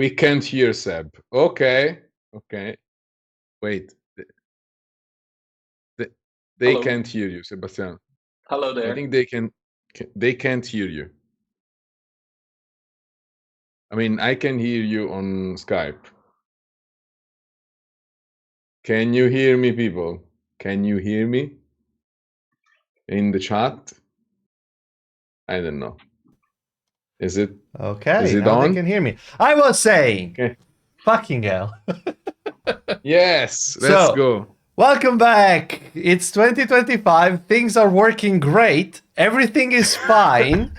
We can't hear Seb. Okay. Wait. They Hello. can't hear you, Sebastian. Hello there. I think they can. They can't hear you. I mean, I can hear you on Skype. Can you hear me, people? Can you hear me? In the chat? I don't know. Is it? Okay, Is it now on? they can hear me. I was saying, Okay. fucking hell. Yes, let's go. Welcome back. It's 2025. Things are working great. Everything is fine.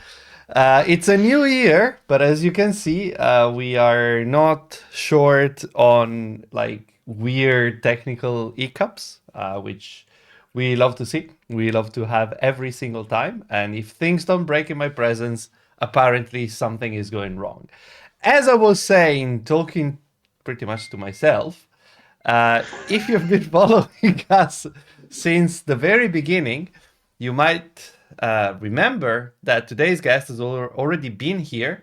It's a new year, but as you can see, we are not short on like weird technical hiccups, which we love to see. We love to have every single time. And if things don't break in my presence, apparently something is going wrong. As I was saying, talking pretty much to myself, if you've been following us since the very beginning, you might remember that today's guest has already been here.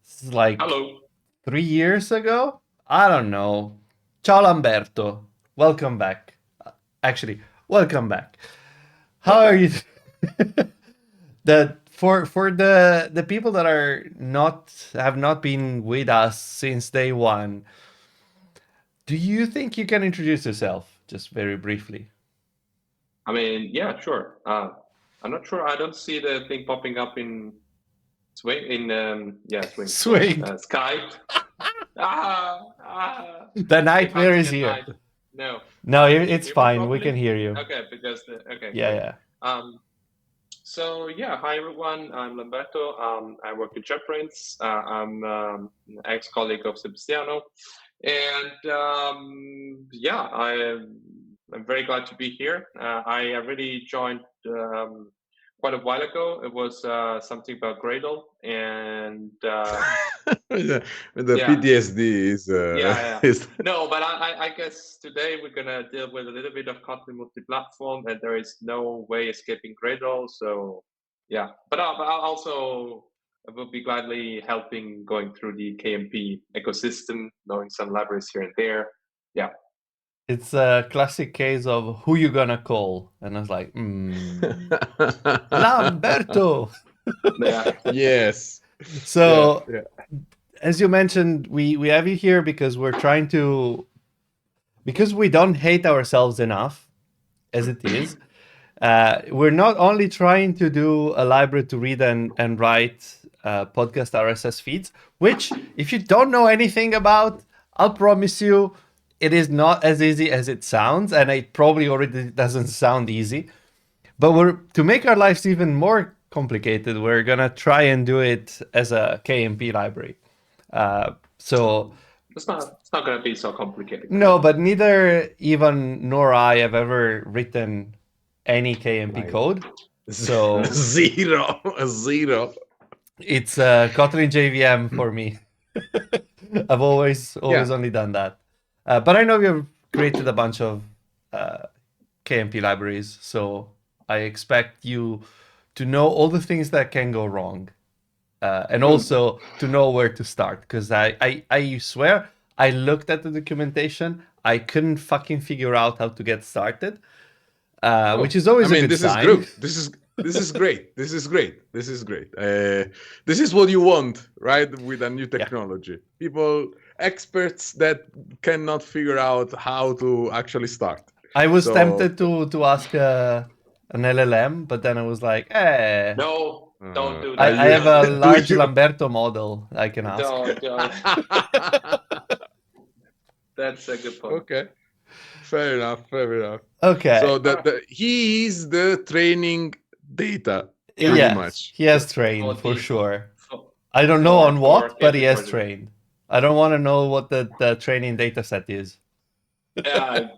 This is like Hello. 3 years ago. I don't know. Ciao Lamberto. Welcome back. Actually, welcome back. How are you? For the people that have not been with us since day one, do you think you can introduce yourself just very briefly? I mean, yeah, sure. I'm not sure. I don't see the thing popping up in Swing. Skype. The nightmare is here. No, it's fine. We can hear you. Okay, because okay. Yeah. So yeah, hi everyone. I'm Lamberto. I work at JetPrints. I'm an ex-colleague of Sebastiano, and I'm very glad to be here. I already joined quite a while ago. It was something about Gradle, and the PTSD is. Is... No, but I guess today we're gonna deal with a little bit of Kotlin multi-platform, and there is no way escaping Gradle. So yeah, but I will be gladly helping going through the KMP ecosystem, knowing some libraries here and there. Yeah. It's a classic case of who you gonna call, and I was like, Lamberto. Yeah. Yes. So, as you mentioned, we have you here because because we don't hate ourselves enough, as it is. We're not only trying to do a library to read and write podcast RSS feeds, which, if you don't know anything about, I'll promise you, it is not as easy as it sounds, and it probably already doesn't sound easy. But to make our lives even more complicated, we're gonna try and do it as a KMP library. So it's not gonna be so complicated. No, but neither Ivan nor I have ever written any KMP code. So zero. It's Kotlin JVM for me. I've always only done that. But I know you've created a bunch of KMP libraries, so I expect you to know all the things that can go wrong, and also to know where to start. Because I swear, I looked at the documentation, I couldn't fucking figure out how to get started, which is always a good sign. This is great. This is great. This is what you want, right? With a new technology. People, experts that cannot figure out how to actually start. I was tempted to ask an LLM, but then I was like, no, don't do that. I have a large Lamberto model I can ask. Don't. That's a good point. Okay. Fair enough. Okay. So he is the training data. Yes, much. He has trained for sure. I don't know on what, but he has trained. I don't want to know what the training data set is.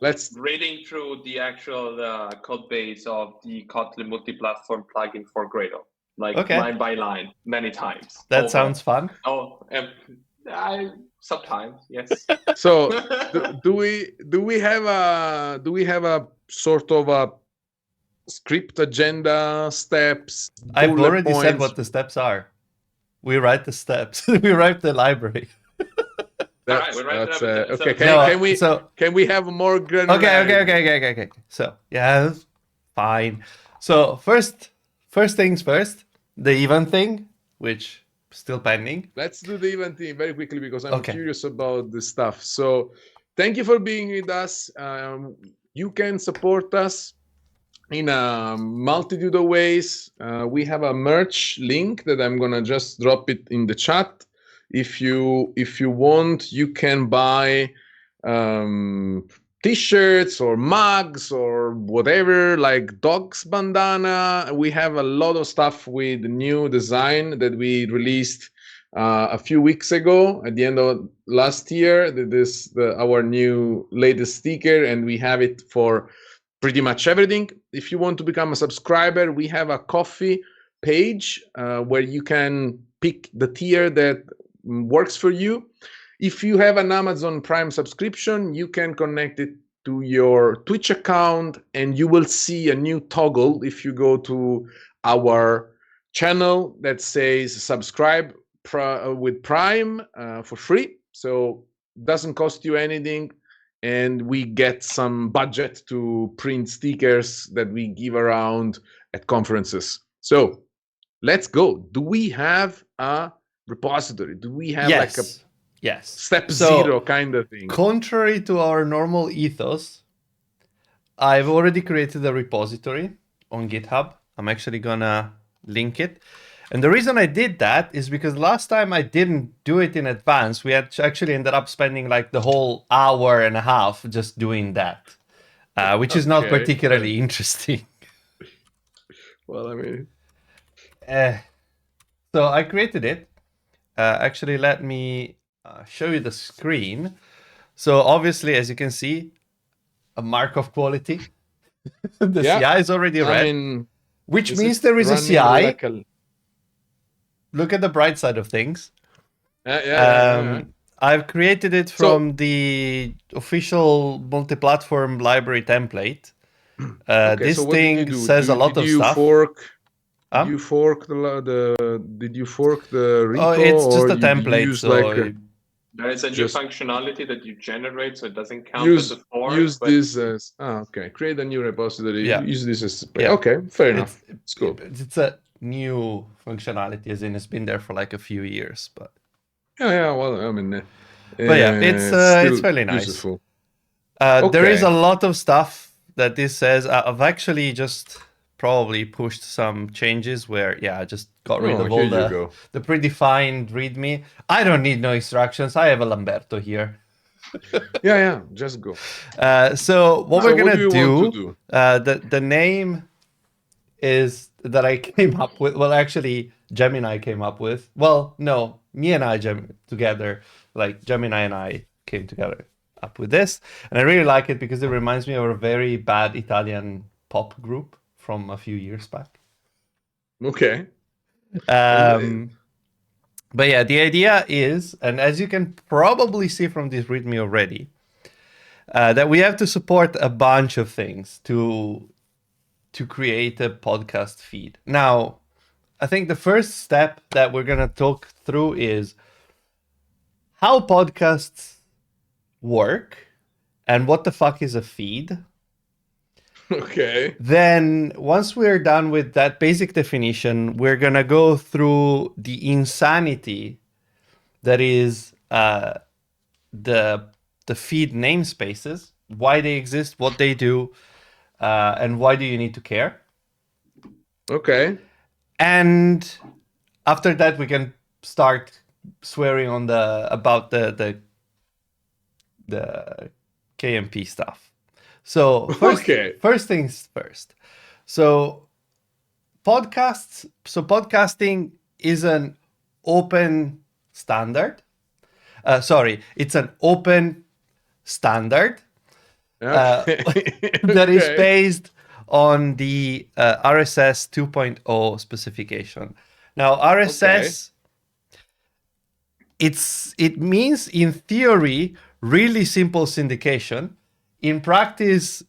Let's reading through the actual code base of the Kotlin multi-platform plugin for Gradle, line by line, many times. That sounds fun. Sometimes, yes. So, do we have a sort of a script agenda, steps? I've already said what the steps are. We write the steps. We write the library. All right, we're right that's there. okay. Can we have more granularity? Okay. So yeah, that's fine. So first things first, the event thing, which still pending. Let's do the event thing very quickly because I'm Okay. curious about this stuff. So thank you for being with us. You can support us in a multitude of ways. We have a merch link that I'm gonna just drop it in the chat. If you want, you can buy t-shirts or mugs or whatever, like dog's bandana. We have a lot of stuff with new design that we released a few weeks ago at the end of last year. Our new latest sticker, and we have it for pretty much everything. If you want to become a subscriber, we have a coffee page where you can pick the tier that works for you. If you have an Amazon Prime subscription, you can connect it to your Twitch account, and you will see a new toggle if you go to our channel that says subscribe with Prime for free. So it doesn't cost you anything, and we get some budget to print stickers that we give around at conferences. So let's go. Do we have a repository? Do we have like a step zero kind of thing? Contrary to our normal ethos, I've already created a repository on GitHub. I'm actually gonna link it. And the reason I did that is because last time I didn't do it in advance. We had actually ended up spending like the whole hour and a half just doing that, which is not particularly interesting. Well, I mean... So I created it. Actually, let me show you the screen. So obviously, as you can see, a mark of quality. The CI is already red, which means there is a CI. Look at the bright side of things. I've created it from the official multi-platform library template. This thing says a lot of stuff. Did you fork the repo? Oh, it's just a template. There is a new functionality that you generate, so it doesn't count as a fork. This as create a new repository. Yeah. Use this as okay, fair enough. It's cool. It's a new functionality, as in it's been there for like a few years, but well, I mean, but yeah, it's fairly nice. Useful. There is a lot of stuff that this says. I've actually just probably pushed some changes where I just got rid of all the predefined readme. I don't need no instructions. I have a Lamberto here. Just go. So what we're gonna do, the name is that I came up with. Well, actually, Gemini came up with. Well, no, me and I together, like Gemini and I came together up with this, and I really like it because it reminds me of a very bad Italian pop group from a few years back. Okay. But yeah, the idea is, and as you can probably see from this README already, that we have to support a bunch of things to create a podcast feed. Now, I think the first step that we're going to talk through is how podcasts work and what the fuck is a feed. Okay. Then once we're done with that basic definition, we're going to go through the insanity that is the feed namespaces, why they exist, what they do, and why do you need to care. Okay. And after that, we can start swearing on about the KMP stuff. So first things first. So podcasting is an open standard. It's an open standard that is based on the RSS 2.0 specification. Now, RSS, it means in theory really simple syndication. In practice,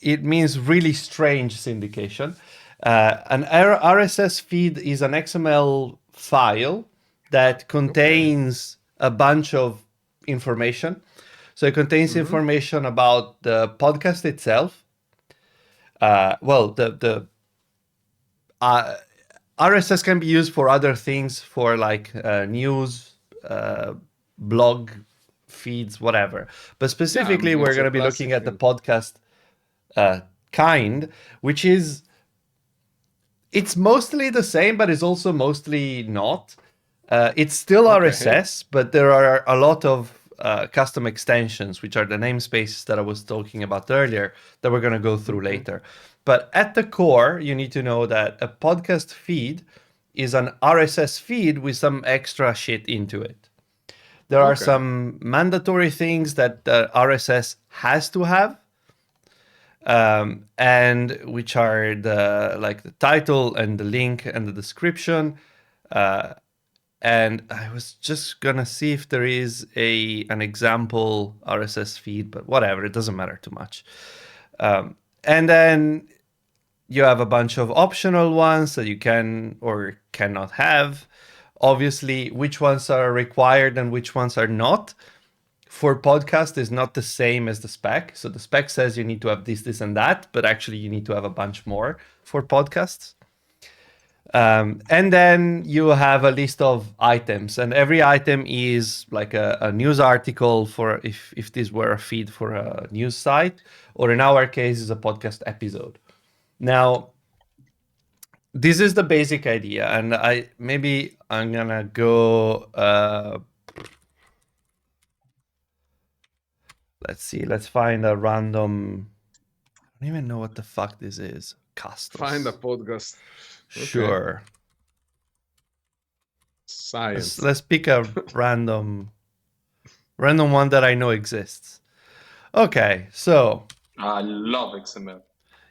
it means really strange syndication. An RSS feed is an XML file that contains a bunch of information. So it contains information about the podcast itself. The RSS can be used for other things, for like news, blog feeds, whatever. But specifically, we're going to be looking at the podcast kind, which is, it's mostly the same, but it's also mostly not. It's still RSS, but there are a lot of custom extensions, which are the namespaces that I was talking about earlier, that we're going to go through later. But at the core, you need to know that a podcast feed is an RSS feed with some extra shit into it. There are some mandatory things that RSS has to have, and which are the title and the link and the description. And I was just gonna see if there is an example RSS feed, but whatever, it doesn't matter too much. And then you have a bunch of optional ones that you can or cannot have. Obviously, which ones are required and which ones are not for podcast is not the same as the spec. So the spec says you need to have this, and that, but actually you need to have a bunch more for podcasts. And then you have a list of items, and every item is like a news article for if this were a feed for a news site, or in our case is a podcast episode. Now, this is the basic idea, and I'm gonna go. Let's see. Let's find a random. I don't even know what the fuck this is. Castos. Find a podcast. Sure. Science. Let's pick a random one that I know exists. Okay, so I love XML.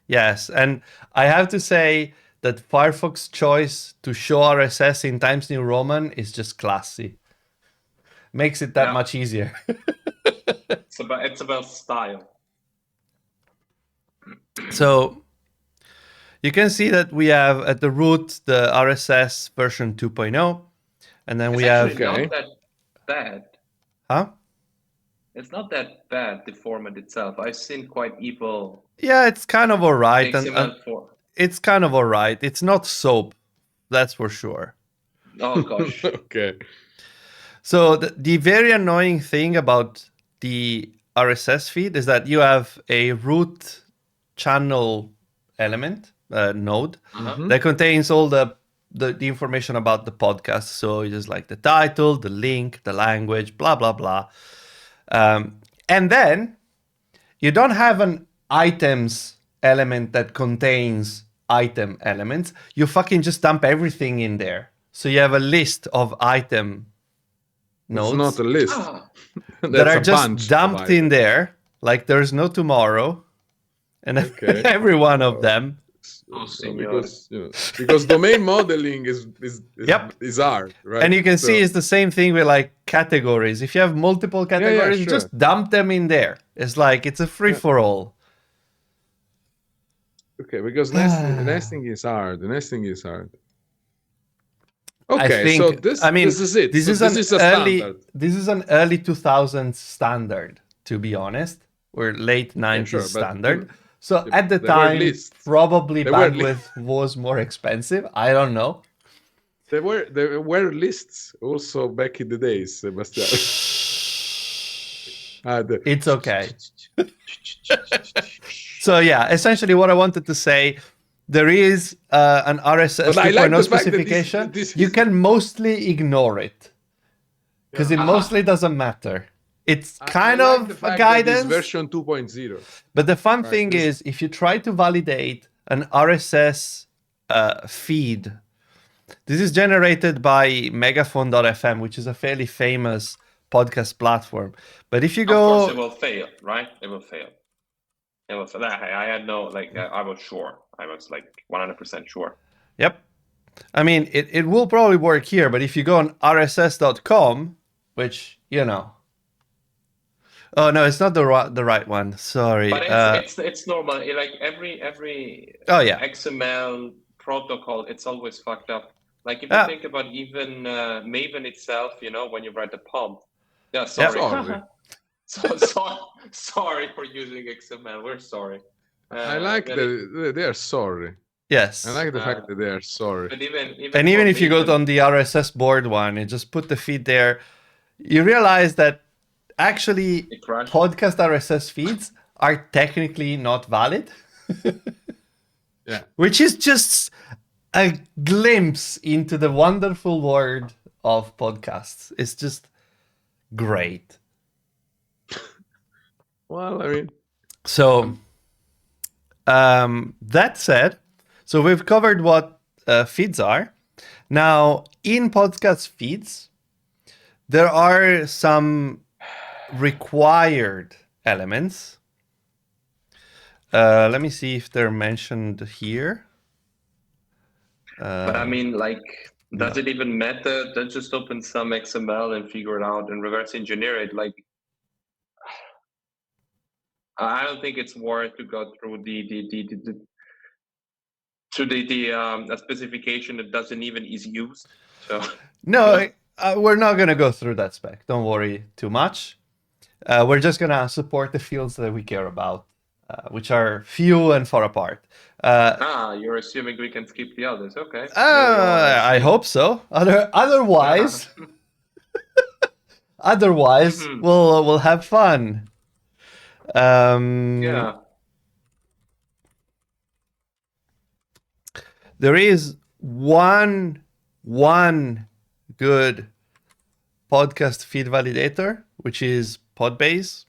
Yes, and I have to say that Firefox's choice to show RSS in Times New Roman is just classy. Makes it that much easier. It's about style. So you can see that we have at the root the RSS version 2.0, and then we have. It's not that bad. Huh? It's not that bad, the format itself. I've seen quite evil. Yeah, it's kind of all right. And it's kind of all right. It's not soap, that's for sure. Oh, gosh. Okay. So the very annoying thing about the RSS feed is that you have a root channel element, node, that contains all the information about the podcast. So it's just like the title, the link, the language, blah, blah, blah. And then you don't have an items element that contains item elements. You fucking just dump everything in there. So you have a list of item nodes. It's not a list. That are just dumped in there, like there's no tomorrow. And every one of them. Because domain modeling is hard, right? And you can see it's the same thing with like categories. If you have multiple categories, just dump them in there. It's like it's a free for all. Okay, because nesting is hard. The nesting is hard. Okay, so this is it. This is a standard. This is an early 2000s standard, to be honest, or late 90s standard. So at the time, probably bandwidth was more expensive. I don't know. There were lists also back in the days, Sebastian. It's okay. So yeah, essentially what I wanted to say, there is an RSS 2.0 specification. You can mostly ignore it because it mostly doesn't matter. It's kind of a guidance. Version 2.0. But the fun thing is, if you try to validate an RSS feed, this is generated by Megaphone.fm, which is a fairly famous podcast platform. But if you go... Of course, it will fail, right? It will fail. I had no, I was sure. I was 100% sure. Yep. I mean, it will probably work here, but if you go on rss.com, which, Oh no, it's not the right one. Sorry. But it's normal. Like every XML protocol, it's always fucked up. Like if you think about even Maven itself, when you write the pump, Yeah, sorry. Sorry. Sorry for using XML. We're sorry. I like that they are sorry. Yes. I like the fact that they are sorry. But even And even for if you me, go on the RSS board one and just put the feed there, you realize that actually it crashed. podcast RSS feeds are technically not valid. Yeah. Which is just a glimpse into the wonderful world of podcasts. It's just great. Well, I mean, So, that said, so we've covered what feeds are. Now, in podcast feeds, there are some required elements. Let me see if they're mentioned here. But I mean, like, does it even matter? Don't just open some XML and figure it out and reverse engineer it. Like, I don't think it's worth to go through a specification that doesn't even is used. So No, we're not going to go through that spec. Don't worry too much. We're just going to support the fields that we care about, which are few and far apart. You're assuming we can skip the others. Okay. I hope so. Otherwise, we'll have fun. Yeah. There is one good podcast feed validator, which is Podbase.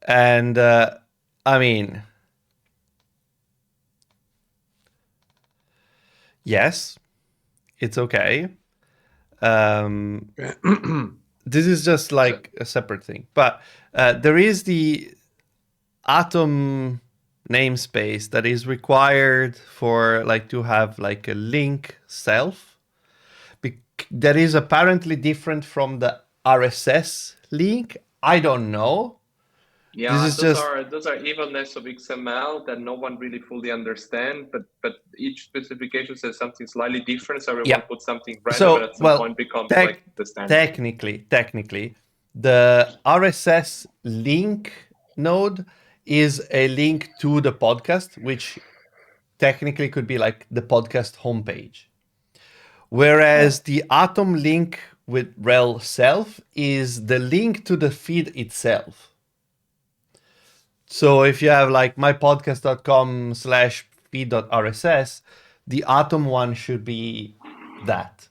And I mean, yes, it's okay. This is just like a separate thing. But there is the Atom namespace that is required for like to have like a link self. That is apparently different from the RSS link. I don't know. Yeah, those are evilness of XML that no one really fully understands, but each specification says something slightly different, so everyone puts something random and at some point becomes like the standard. Technically, the RSS link node is a link to the podcast, which technically could be like the podcast homepage. Whereas the Atom link with rel self is the link to the feed itself. So if you have like mypodcast.com/feed.rss, the Atom one should be that.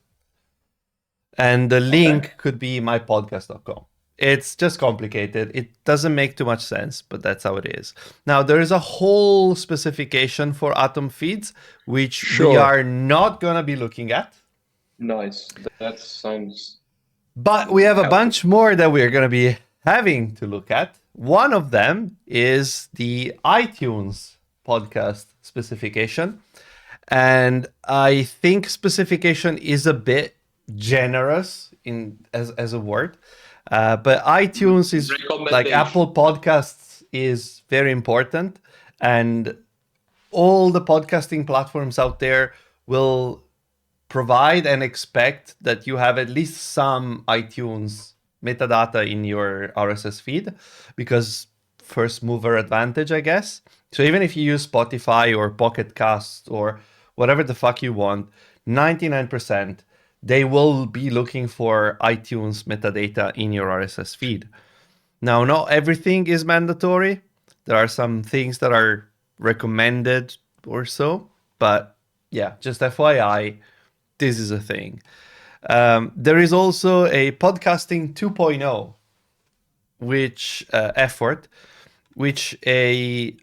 And the link could be mypodcast.com. It's just complicated. It doesn't make too much sense, but that's how it is. Now, there is a whole specification for Atom feeds, which we are not going to be looking at. Nice. That sounds... But we have a bunch more that we're going to be having to look at. One of them is the iTunes podcast specification. And I think specification is a bit generous as a word. But iTunes is like Apple Podcasts is very important. And all the podcasting platforms out there will provide and expect that you have at least some iTunes metadata in your RSS feed, because first mover advantage, I guess. So even if you use Spotify or Pocket Cast or whatever the fuck you want, 99% they will be looking for iTunes metadata in your RSS feed. Now, not everything is mandatory. There are some things that are recommended or so, but yeah, just FYI, this is a thing. There is also a podcasting 2.0 which a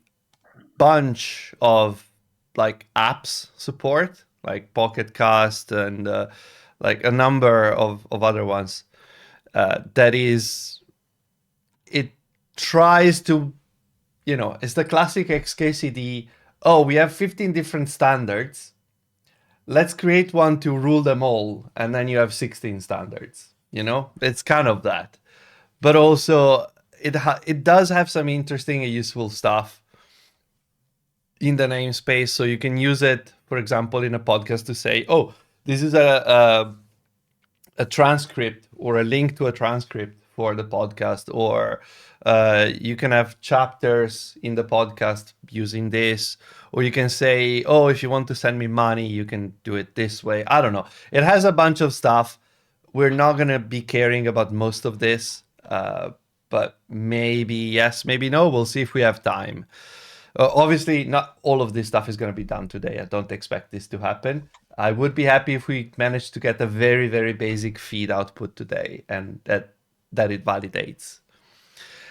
bunch of like apps support, like Pocket Cast and like a number of other ones. It tries to, it's the classic XKCD. Oh, we have 15 different standards. Let's create one to rule them all, and then you have 16 standards. It's kind of that. But also, it does have some interesting and useful stuff in the namespace, so you can use it, for example, in a podcast to say, oh, this is a a transcript or a link to a transcript for the podcast, or you can have chapters in the podcast using this, or you can say, oh, if you want to send me money, you can do it this way. I don't know. It has a bunch of stuff. We're not going to be caring about most of this, but maybe yes, maybe no. We'll see if we have time. Obviously, not all of this stuff is going to be done today. I don't expect this to happen. I would be happy if we managed to get a very, very basic feed output today, and that it validates.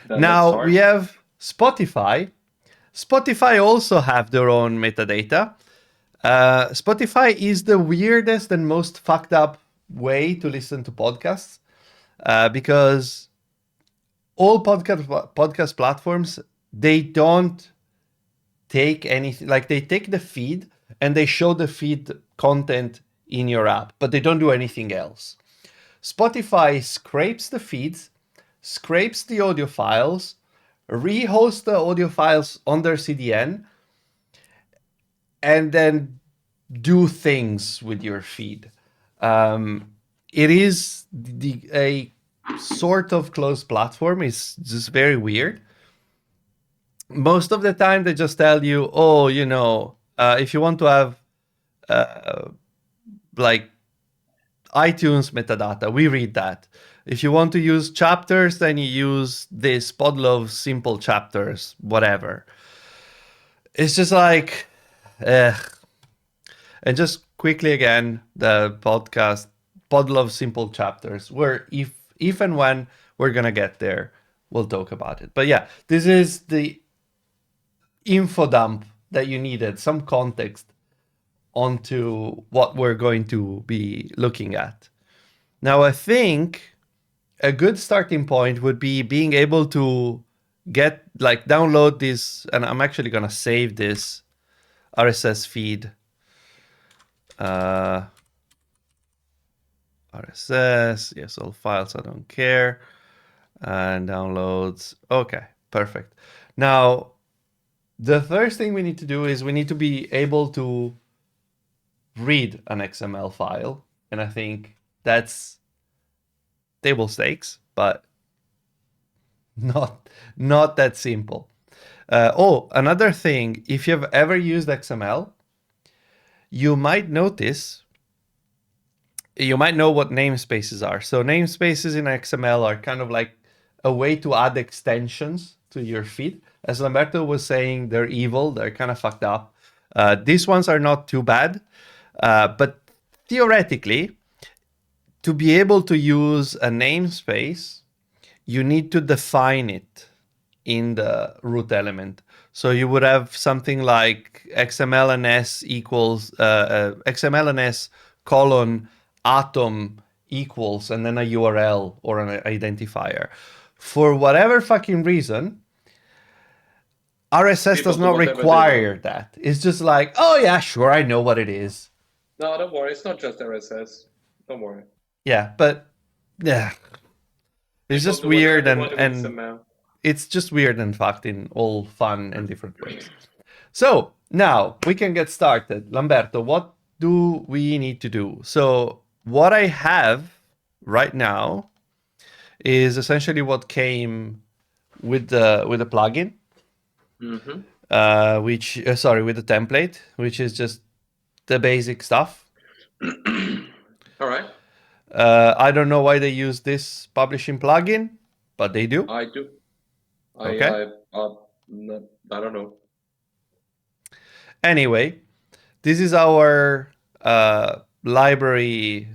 Now we have Spotify. Spotify also have their own metadata. Spotify is the weirdest and most fucked up way to listen to podcasts, because all podcast platforms, they don't take anything, like they take the feed and they show the feed content in your app, but they don't do anything else. Spotify scrapes the feeds, scrapes the audio files, rehosts the audio files on their CDN, and then do things with your feed. It is a sort of closed platform. It's just very weird. Most of the time, they just tell you, oh, if you want to have like iTunes metadata, we read that. If you want to use chapters, then you use this Podlove simple chapters, whatever. It's just like, and just quickly again, the podcast Podlove simple chapters, where if and when we're gonna get there, we'll talk about it. But yeah, this is the info dump that you needed, some context onto what we're going to be looking at. Now, I think a good starting point would be being able to download this, and I'm actually gonna save this RSS feed. RSS, yes, all files, I don't care. And downloads, okay, perfect. Now, the first thing we need to do is we need to be able to read an XML file. And I think that's table stakes, but not that simple. Another thing, if you've ever used XML, you might know what namespaces are. So namespaces in XML are kind of like a way to add extensions to your feed. As Lamberto was saying, they're evil. They're kind of fucked up. These ones are not too bad. But theoretically, to be able to use a namespace, you need to define it in the root element. So you would have something like XMLNS equals XMLNS colon atom equals, and then a URL or an identifier. For whatever fucking reason, RSS does not require that. It's just like, oh yeah, sure, I know what it is. No, don't worry. It's not just RSS. Don't worry. Yeah, but yeah, it's just weird, and it's just weird and fucked in all fun and different ways. So now we can get started. Lamberto, what do we need to do? So what I have right now is essentially what came with the plugin, with the template, which is just the basic stuff. All right. I don't know why they use this publishing plugin, but they do. I do. Okay. I don't know. Anyway, this is our library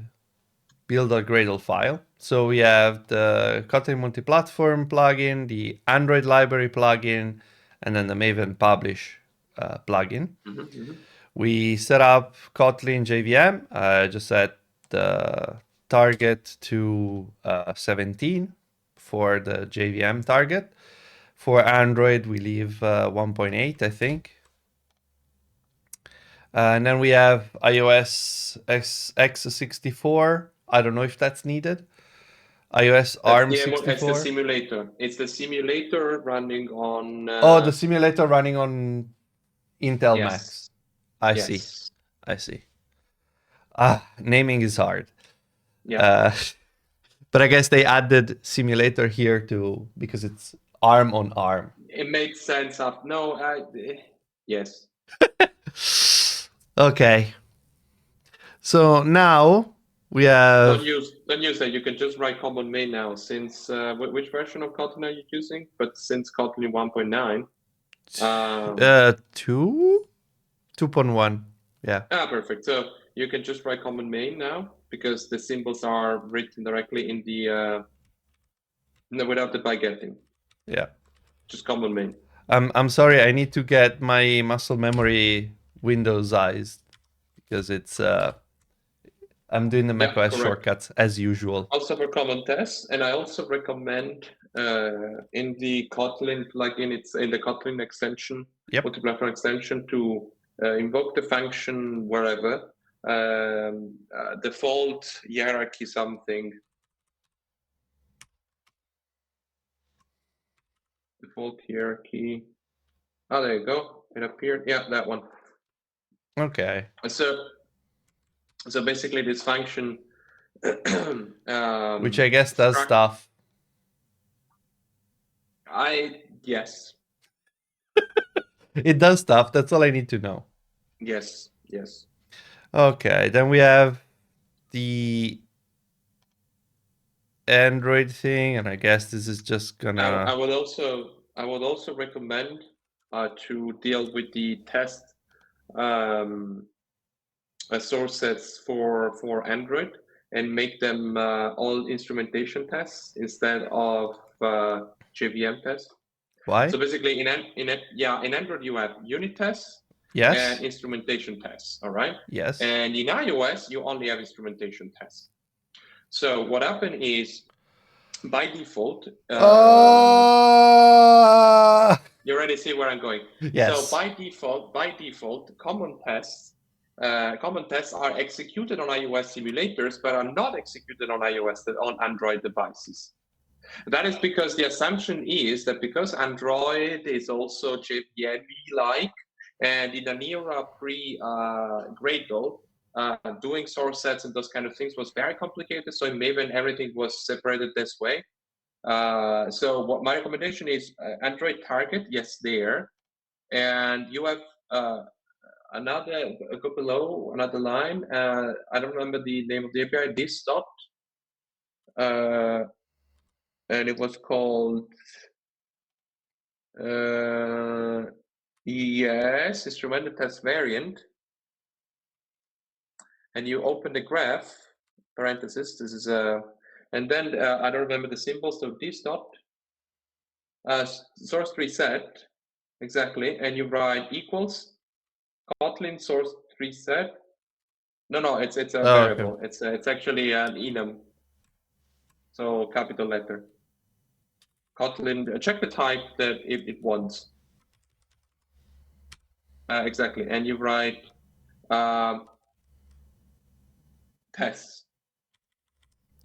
build.gradle file. So we have the Kotlin multi-platform plugin, the Android library plugin, and then the Maven publish plugin. We set up Kotlin JVM. I just set the target to 17 for the JVM target. For Android, we leave 1.8, I think. And then we have iOS x64. I don't know if that's needed. iOS ARM64. It's the simulator. It's the simulator running on... the simulator running on Intel Macs. I see. Naming is hard. Yeah. But I guess they added simulator here too because it's ARM on ARM. It makes sense. Yes. Okay. So now we have. Don't use that. You can just write common main now. Since which version of Kotlin are you using? But since Kotlin 1.9. 2.1. Yeah. Perfect. So you can just write common main now because the symbols are written directly in the without the by getting. Yeah. Just common main. I'm sorry. I need to get my muscle memory Windowsized because it's I'm doing the macOS shortcuts as usual. Also for common tests, and I also recommend in the Kotlin plugin, it's in the Kotlin extension, multi-platform extension, to invoke the function wherever. Default hierarchy something. Default hierarchy. Oh, there you go. It appeared. Yeah, that one. Okay. So basically, this function, which I guess does stuff. Yes. It does stuff. That's all I need to know. Yes. Okay, then we have the Android thing, and I guess this is just gonna. I would also recommend to deal with the test source sets for Android and make them all instrumentation tests instead of JVM tests. Why? So basically, in Android you have unit tests. Yes. And instrumentation tests. All right. Yes. And in iOS you only have instrumentation tests. So what happened is, by default, you already see where I'm going. Yes. So by default, common tests are executed on iOS simulators, but are not executed on Android devices. That is because the assumption is that because Android is also JVM-like, and in an era pre-Gradle, doing source sets and those kind of things was very complicated. So in Maven, everything was separated this way. So what my recommendation is, Android target, yes, there. And you have go below, another line. I don't remember the name of the API, this dot. And it was called, instrumental test variant. And you open the graph, parenthesis, this is and then I don't remember the symbols, so this dot, source tree set, exactly, and you write equals Kotlin source tree set. No, it's a variable. Okay. It's actually an enum, so capital letter. Kotlin, check the type that it wants. Exactly, and you write tests.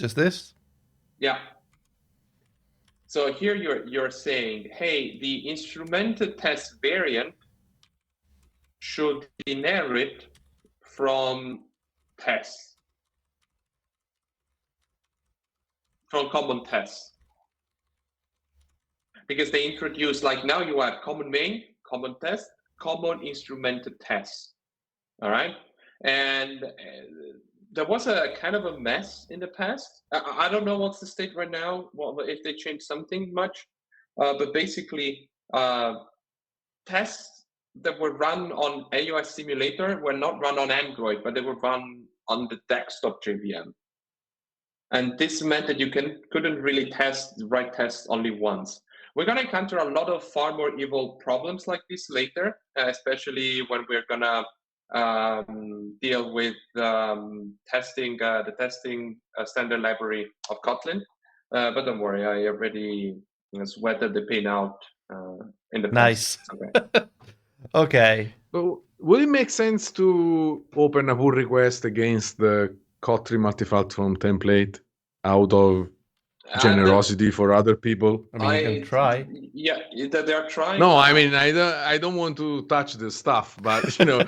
Just this? Yeah. So here you're saying, hey, the instrumented test variant should inherit from tests, from common tests. Because they introduce, like now you have common main, common test, common instrumented tests. All right. And there was a kind of a mess in the past. I don't know what's the state right now, if they changed something much, but basically tests that were run on iOS simulator were not run on Android, but they were run on the desktop JVM. And this meant that you couldn't really write tests only once. We're going to encounter a lot of far more evil problems like this later, especially when we're going to deal with the testing standard library of Kotlin. But don't worry, I already sweated the pain out in the past. Nice. Okay. Okay. So would it make sense to open a pull request against the Kotlin multi-platform template out of generosity for other people. I mean, you can try. Yeah, they're trying. No, I mean, I don't want to touch the stuff, but you know,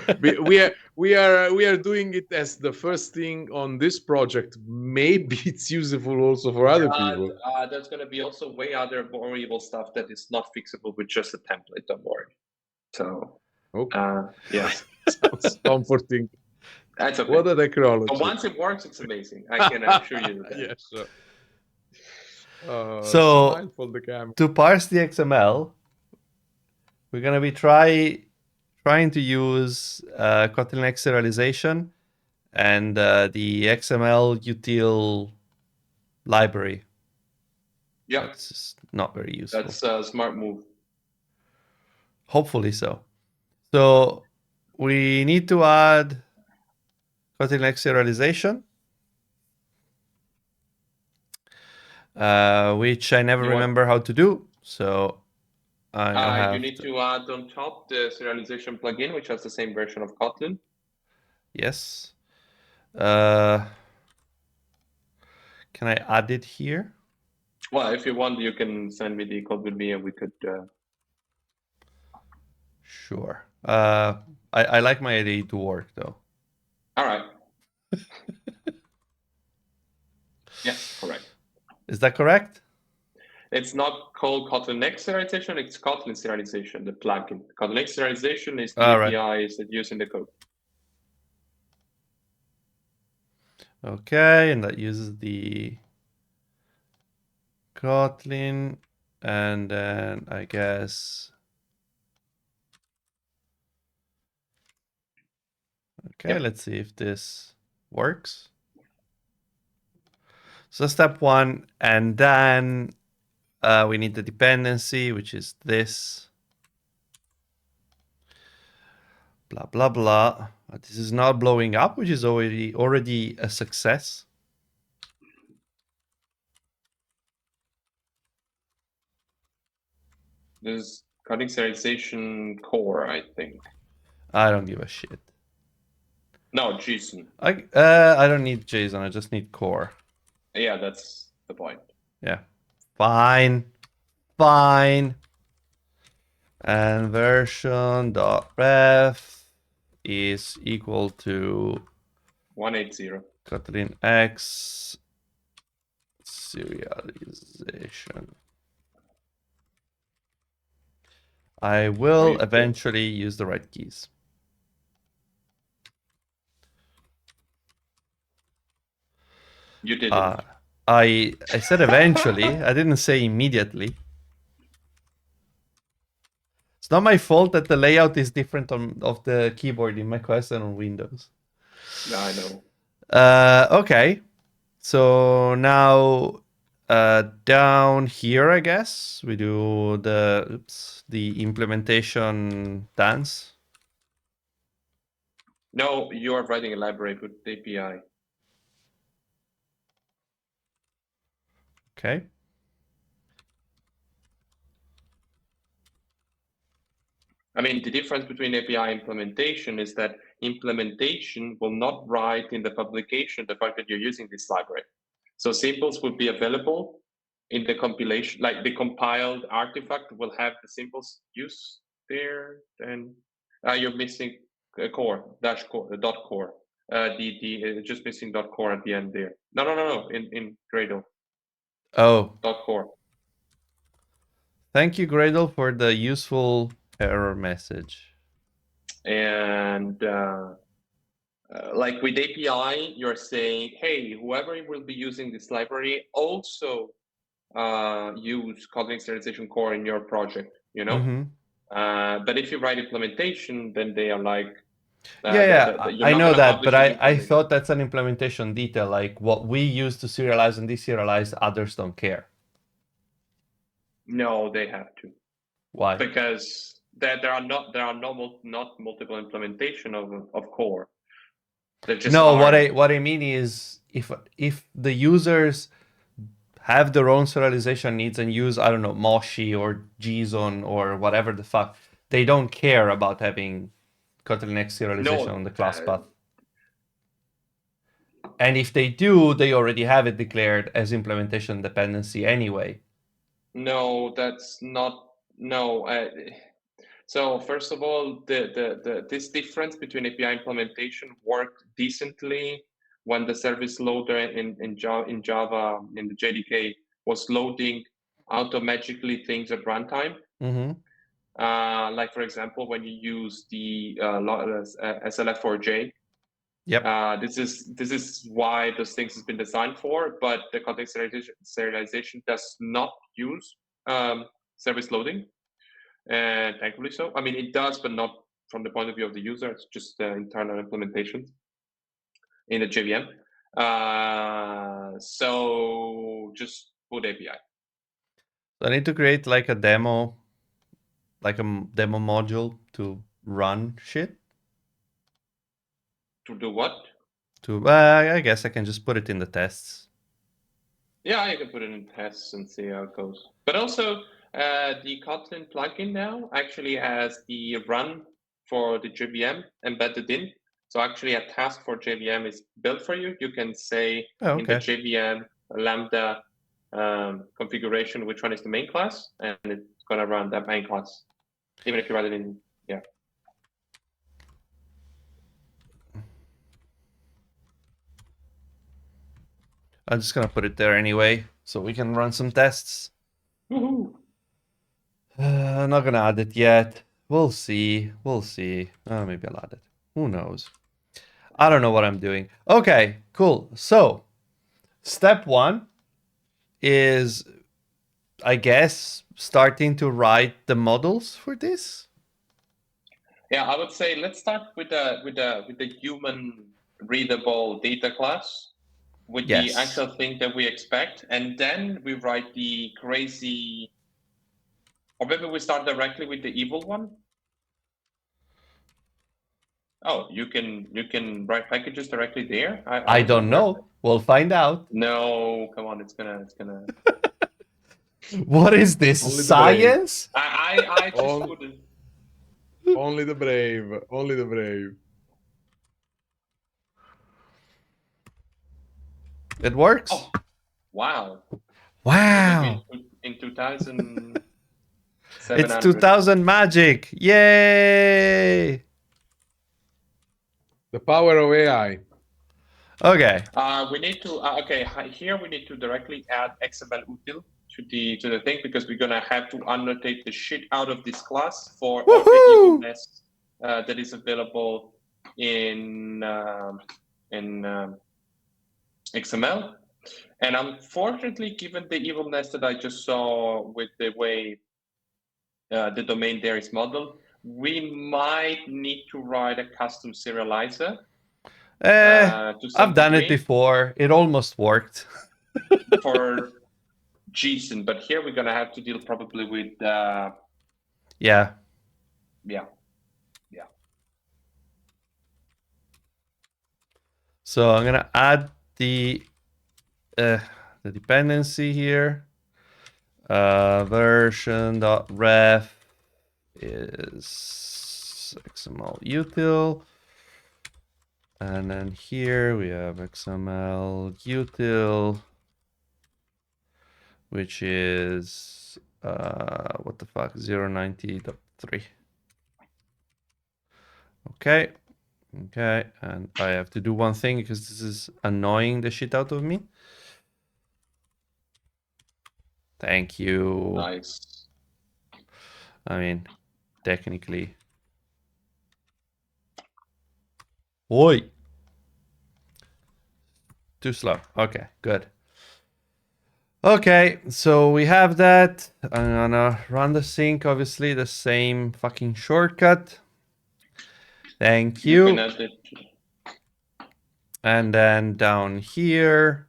we are doing it as the first thing on this project. Maybe it's useful also for other people. There's going to be also way other variable stuff that is not fixable with just a template. Don't worry. So, yeah, sounds comforting. That's okay. What a technology! But once it works, it's amazing. I can assure you that. Yeah, sure. So to parse the XML, we're gonna be trying to use Kotlin X serialization and the XML util library. Yeah, that's just not very useful. That's a smart move. Hopefully so. So we need to add Kotlin X serialization. Which I never remember how to do. So you need to add on top the serialization plugin, which has the same version of Kotlin. Yes. Can I add it here? Well, if you want, you can send me the code with me and we could... Sure. I like my idea to work, though. All right. Yeah, correct. Is that correct? It's not called Kotlin X serialization, it's Kotlin serialization, the plugin. Kotlin X serialization is the APIs that use in the code. Okay, and that uses the Kotlin, and then I guess... Okay, let's see if this works. So step one, and then we need the dependency, which is this. Blah, blah, blah. This is not blowing up, which is already a success. There's Kotlin serialization core, I think. I don't give a shit. No, JSON. I don't need JSON, I just need core. Yeah, that's the point. Yeah. Fine. Fine. And version.ref is equal to 180. Kotlin X serialization. I will eventually use the right keys. You didn't. I said eventually. I didn't say immediately. It's not my fault that the layout is different of the keyboard in macOS and on Windows. Yeah, I know. Okay. So now down here, I guess, we do the implementation dance. No, you are writing a library with the API. Okay. I mean, the difference between API implementation is that implementation will not write in the publication the fact that you're using this library. So symbols will be available in the compilation, like the compiled artifact will have the symbols used there. And you're missing a core, dot core. Just missing dot core at the end there. No. In Gradle. Oh. Dot core. Thank you, Gradle, for the useful error message. And like with API, you're saying, hey, whoever will be using this library also use Kotlin serialization core in your project, you know? Mm-hmm. But if you write implementation, then they are like, I know that, but I thought that's an implementation detail, like what we use to serialize and deserialize, others don't care. No, they have to. Why? Because there are not multiple implementation of core. No, what I mean is if the users have their own serialization needs and use, I don't know, Moshi or JSON or whatever the fuck, they don't care about having Kotlin X serialization on the class path. And if they do, they already have it declared as implementation dependency anyway. No, that's not. No. So first of all, this difference between API implementation worked decently when the service loader in Java in the JDK was loading automagically things at runtime. Mm-hmm. Like for example, when you use the SLF4J. Yep. This is why those things has been designed for, but the context serialization does not use service loading. And thankfully so. I mean, it does, but not from the point of view of the user. It's just internal implementation in the JVM. So just put API. So I need to create like a demo, like a demo module to run shit. To do what? I guess I can just put it in the tests. Yeah, you can put it in tests and see how it goes. But also, the Kotlin plugin now actually has the run for the JVM embedded in. So actually a task for JVM is built for you. You can say in the JVM Lambda configuration which one is the main class, and it's going to run that main class, even if you write it in, yeah. I'm just going to put it there anyway, so we can run some tests. Woohoo! I'm not going to add it yet. We'll see. We'll see. Maybe I'll add it. Who knows? I don't know what I'm doing. Okay, cool. So, step 1 is, I guess, starting to write the models for this. Yeah, I would say let's start with the human readable data class with the actual thing that we expect, and then we write the crazy, or maybe we start directly with the evil one. Oh, you can write packages directly there. I don't know. We'll find out. No, come on, it's gonna. What is this? Only science? I just wouldn't. Only the brave. Only the brave. It works. Oh, wow. Wow. In 2000. It's 2000 magic. Yay. The power of AI. Okay. We need to here we need to directly add XML util to the thing, because we're gonna have to annotate the shit out of this class for all the evilness that is available in XML. And unfortunately, given the evilness that I just saw with the way the domain there is modeled, we might need to write a custom serializer. I've done it before. It almost worked. For JSON, but here we're gonna have to deal probably with yeah. So I'm gonna add the dependency here. Version.ref is XML util. And then here we have XML util, which is what the fuck, 090.3. Okay. Okay, and I have to do one thing because this is annoying the shit out of me. Thank you. Nice. I mean, technically. Oi! Too slow. Okay, good. Okay, so we have that. I'm gonna run the sync, obviously, the same fucking shortcut. Thank you. And then down here.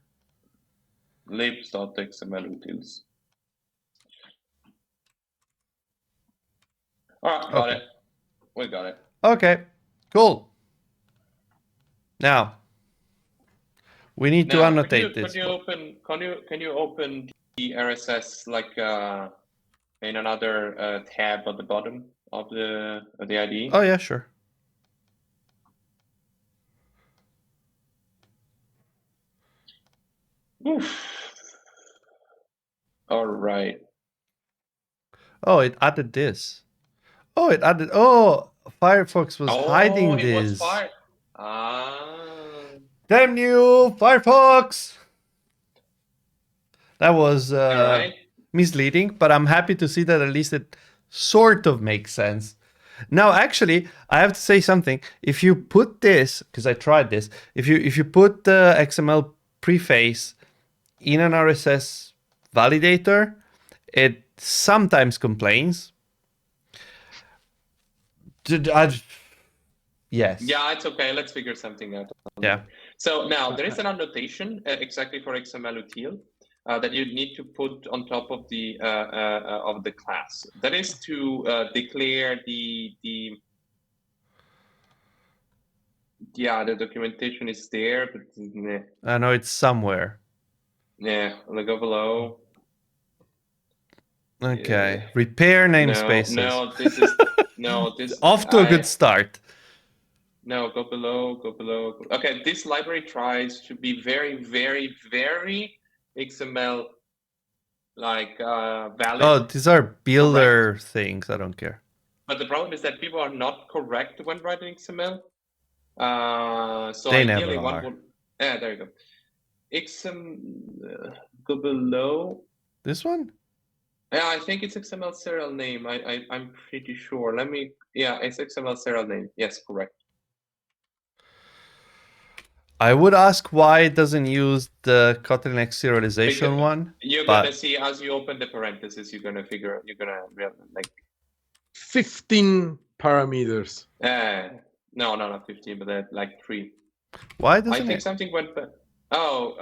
libs.xml utils. All right, got it. We got it. Okay, cool. Now, we need to annotate this. Can you open the RSS like in another tab at the bottom of the IDE? Oh yeah, sure. All right. Oh, it added this. Oh, it added. Oh, Firefox was hiding it this. was fired. Ah. Damn you, Firefox! That was All right. misleading, but I'm happy to see that at least it sort of makes sense. Now, actually, I have to say something. If you put this, because I tried this, if you put the XML preface in an RSS validator, it sometimes complains. Yes. Yeah, it's okay. Let's figure something out. Yeah. So now there is an annotation exactly for XML util that you need to put on top of the class. That is to declare the documentation is there, but I know it's somewhere. Yeah, I'll go below. Okay. Repair namespaces. No, this is this off to a good start. No, go below. Okay, this library tries to be very, very, very XML like valid. Oh, these are builder things. I don't care. But the problem is that people are not correct when writing XML. So they ideally never one are. would. Yeah, there you go. XML go below. This one? Yeah, I think it's XML serial name. I'm pretty sure. Let me. Yeah, it's XML serial name. Yes, correct. I would ask why it doesn't use the Kotlin X serialization one. You're gonna see as you open the parentheses, you're gonna like 15 parameters. No, not 15, but like 3. Why doesn't I think it? something went bad. Oh,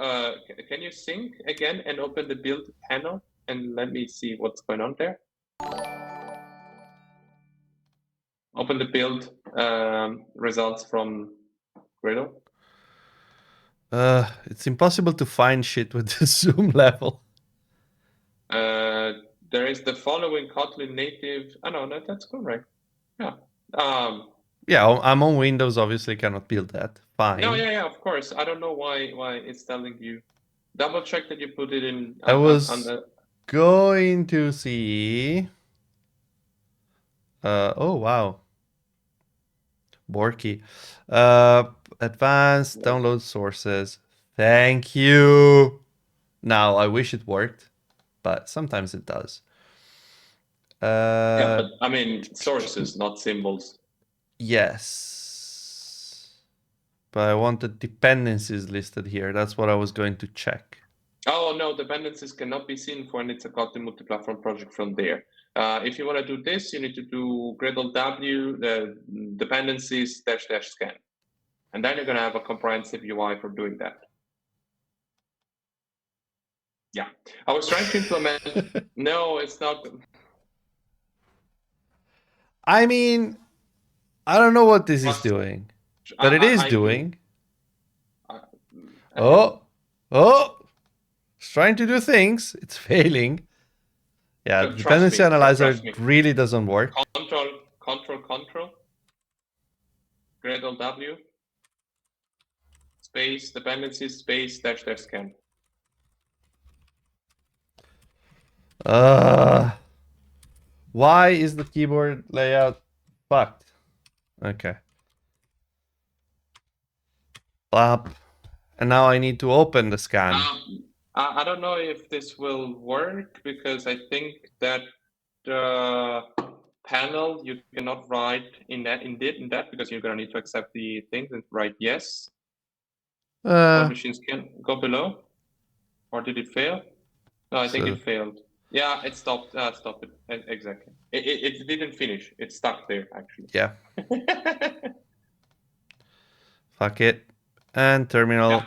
can you sync again and open the build panel and let me see what's going on there? Open the build results from Gradle. It's impossible to find shit with the zoom level. There is the following Kotlin native. Oh no, that's correct. Yeah. Yeah, I'm on Windows. Obviously, cannot build that. Fine. No, yeah, of course. I don't know why it's telling you. Double check that you put it in. I was going to see. Oh wow. Borky. Advanced download sources. Thank you. Now I wish it worked, but sometimes it does. Yeah, but I mean sources, not symbols. Yes. But I wanted dependencies listed here. That's what I was going to check. Oh no, dependencies cannot be seen when it's a Kotlin multi-platform project from there. If you want to do this, you need to do Gradle W, the dependencies --scan. And then you're going to have a comprehensive UI for doing that. Yeah. I was trying to implement... No, it's not... I mean, I don't know what this is doing, but it is doing. Oh! It's trying to do things. It's failing. Yeah, the dependency analyzer really doesn't work. Control. Gradle W. Space dependencies space --scan. Why is the keyboard layout fucked? Okay. Plop. And now I need to open the scan. I don't know if this will work because I think that the panel you cannot write in that because you're gonna need to accept the things and write yes. Machines can go below, or did it fail? No, I think it failed. Yeah, it stopped. Stop it. Exactly. It didn't finish. It stuck there actually. Yeah. Fuck it. And terminal.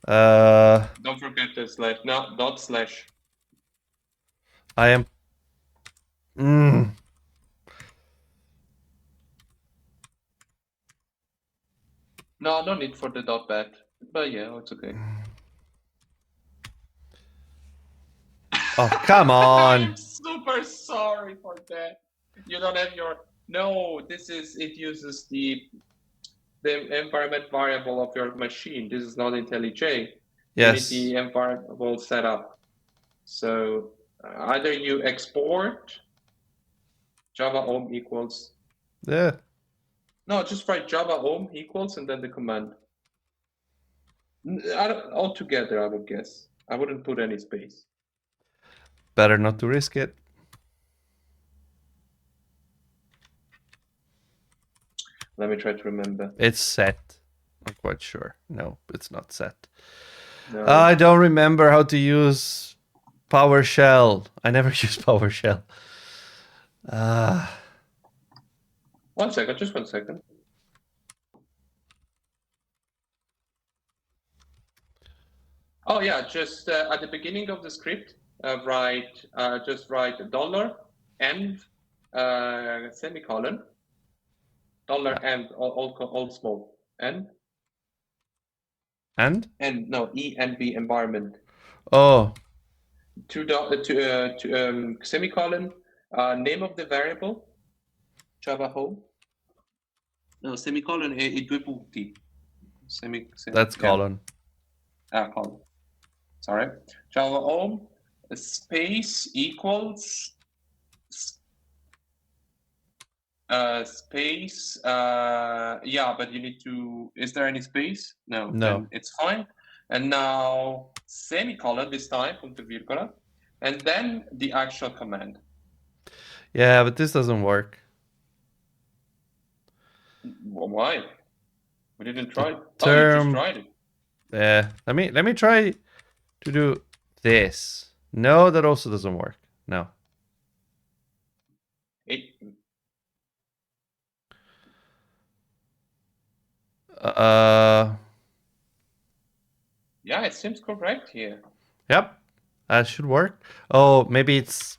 Yeah. Don't forget the slash. No, /. I am. No need for the .bat. But yeah, it's okay. Oh, come on. I'm super sorry for that. You don't have your... No, it uses the environment variable of your machine. This is not IntelliJ. Yes. Unity environment setup. So either you export Java ohm equals. Yeah. No, just write Java ohm equals and then the command. Altogether, I would guess. I wouldn't put any space. Better not to risk it. Let me try to remember. It's set. I'm quite sure. No, it's not set. No. I don't remember how to use PowerShell. I never use PowerShell. 1 second, just 1 second. Oh yeah, just at the beginning of the script, just write $ and semicolon, $ and all small and no env environment. Oh. Semicolon, name of the variable, Java home. No, semicolon e due punti. That's colon. Colon. Sorry. Java home space equals space. Yeah, but you need to. Is there any space? No. Then it's fine. And now semicolon this time, punto virgola, and then the actual command. Yeah, but this doesn't work. Why? We didn't try. Term... Oh, you just tried it. Yeah. Let me try to do this. No, that also doesn't work. No. Yeah, it seems correct here. Yep, that should work. Oh, maybe it's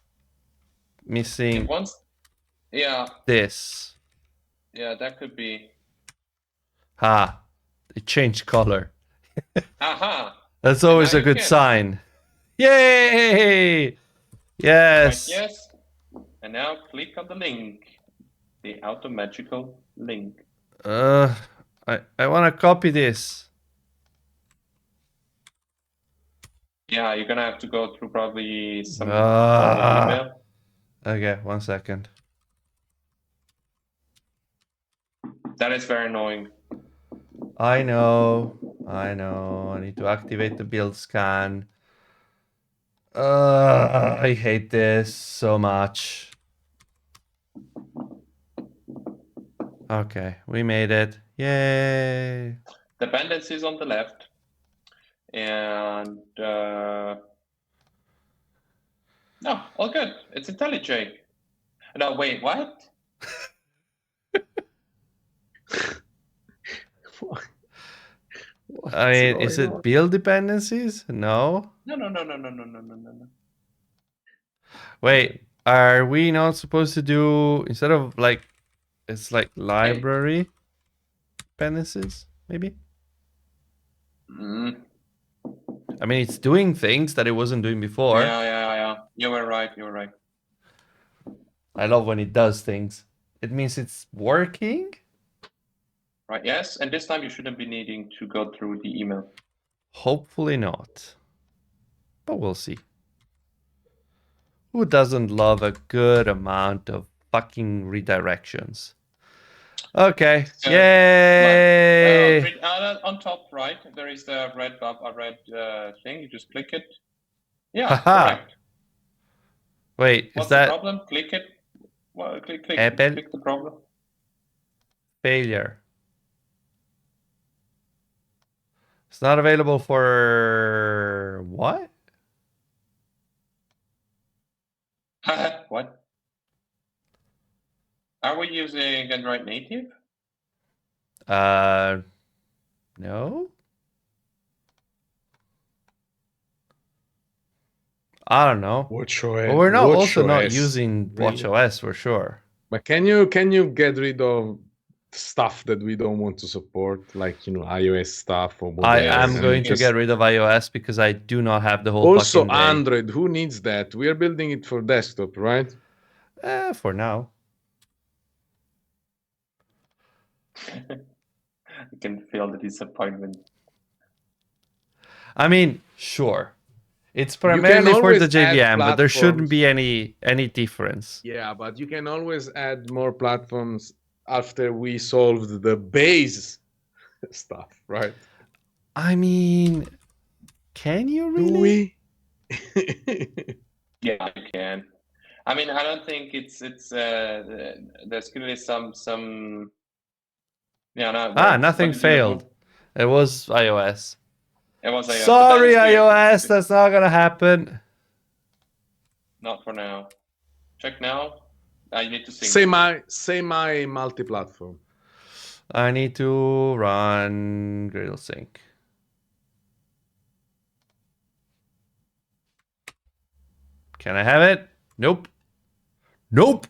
missing. Yeah. This. Yeah, that could be. It changed color. Aha. That's always a good sign. Yay! Yes. Right, yes. And now click on the link, the automagical link. I want to copy this. Yeah, you're gonna have to go through probably some email. Okay, 1 second. That is very annoying. I know. I need to activate the build scan. I hate this so much. Okay, we made it. Yay! Dependencies on the left. And no, all good. It's IntelliJ. No, wait, what? I mean, is it build dependencies? No. No. Wait, are we not supposed to do, instead of like, it's like library dependencies, maybe? I mean, it's doing things that it wasn't doing before. Yeah. You were right. I love when it does things. It means it's working. Right, yes. And this time you shouldn't be needing to go through the email. Hopefully not. But we'll see. Who doesn't love a good amount of fucking redirections? Okay. Yay! On top right, there is the red thing. You just click it. Yeah, correct. Wait, what's is that the problem? Click it. Well, click the problem. Failure. It's not available for what? What? Are we using Android native? No. I don't know. WatchOS. But we're not using WatchOS for sure. But can you get rid of stuff that we don't want to support, like iOS stuff or whatever? I am going to get rid of iOS because I do not have the whole also fucking day. Android. Who needs that? We are building it for desktop, right? For now. I can feel the disappointment. I mean, sure. It's can primarily for the always add JVM, but there shouldn't platforms. be any difference. Yeah, but you can always add more platforms after we solved the base stuff, right? I mean, can you Do really? we? Yeah, you can. I mean, I don't think it's there's going to be some yeah, no, Ah, what nothing did you do? failed. It was iOS. It was iOS. But Sorry, that is weird. iOS, that's not gonna happen. Not for now. Check now. You need to sync. Semi multi-platform. I need to run Gradle Sync. Can I have it? Nope. Nope.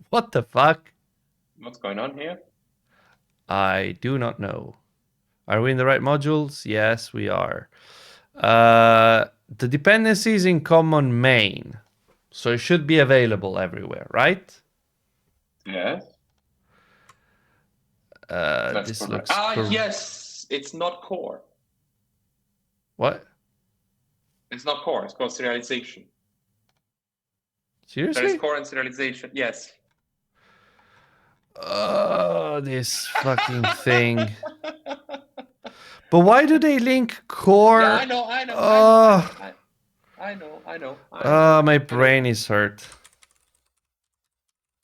What the fuck? What's going on here? I do not know. Are we in the right modules? Yes, we are. The dependency is in common main, so it should be available everywhere, right? Yes. This looks yes, it's not core. What? It's not core. It's called serialization. Seriously? There is core and serialization. Yes. This fucking thing. But why do they link core? Yeah, I know. My brain is hurt.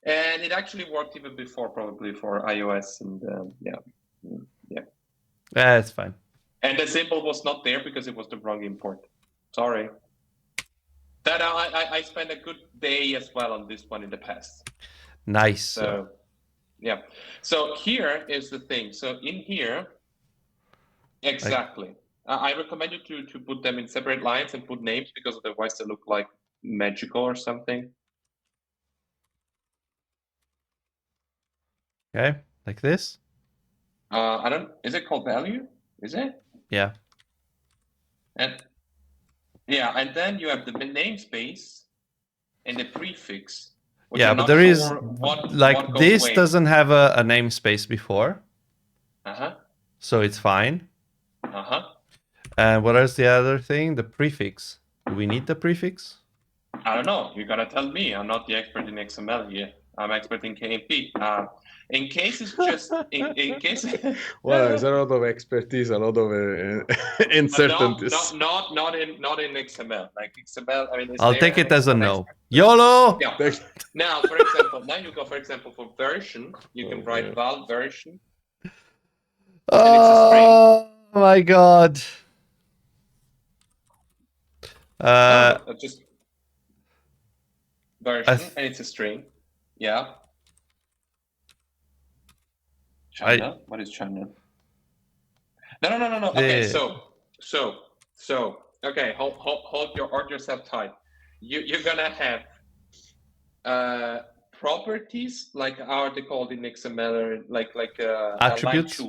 And it actually worked even before, probably for iOS, and yeah. It's fine. And the symbol was not there because it was the wrong import. Sorry. That I spent a good day as well on this one in the past. Nice. So yeah. So here is the thing. So in here, exactly. I recommend you to put them in separate lines and put names, because otherwise they look like magical or something. Okay, like this. I don't. Is it called value? Is it? Yeah. And yeah, and then you have the namespace and the prefix. Yeah, but there is like this doesn't have a namespace before. So it's fine. And what is the other thing? The prefix. Do we need the prefix? I don't know. You gotta tell me. I'm not the expert in XML here. I'm expert in KMP. In case it's just in case. Well, there's a lot of expertise, a lot of uncertainties. Not in XML. Like XML, I mean, I'll take it as a no. YOLO. Yeah. Now, for example, for version, you can write val version. Oh my god. Just version, and it's a string. Yeah. China? What is China? No. Okay, so okay, hold yourself tight. You're gonna have properties, like how they called in XML, like attributes.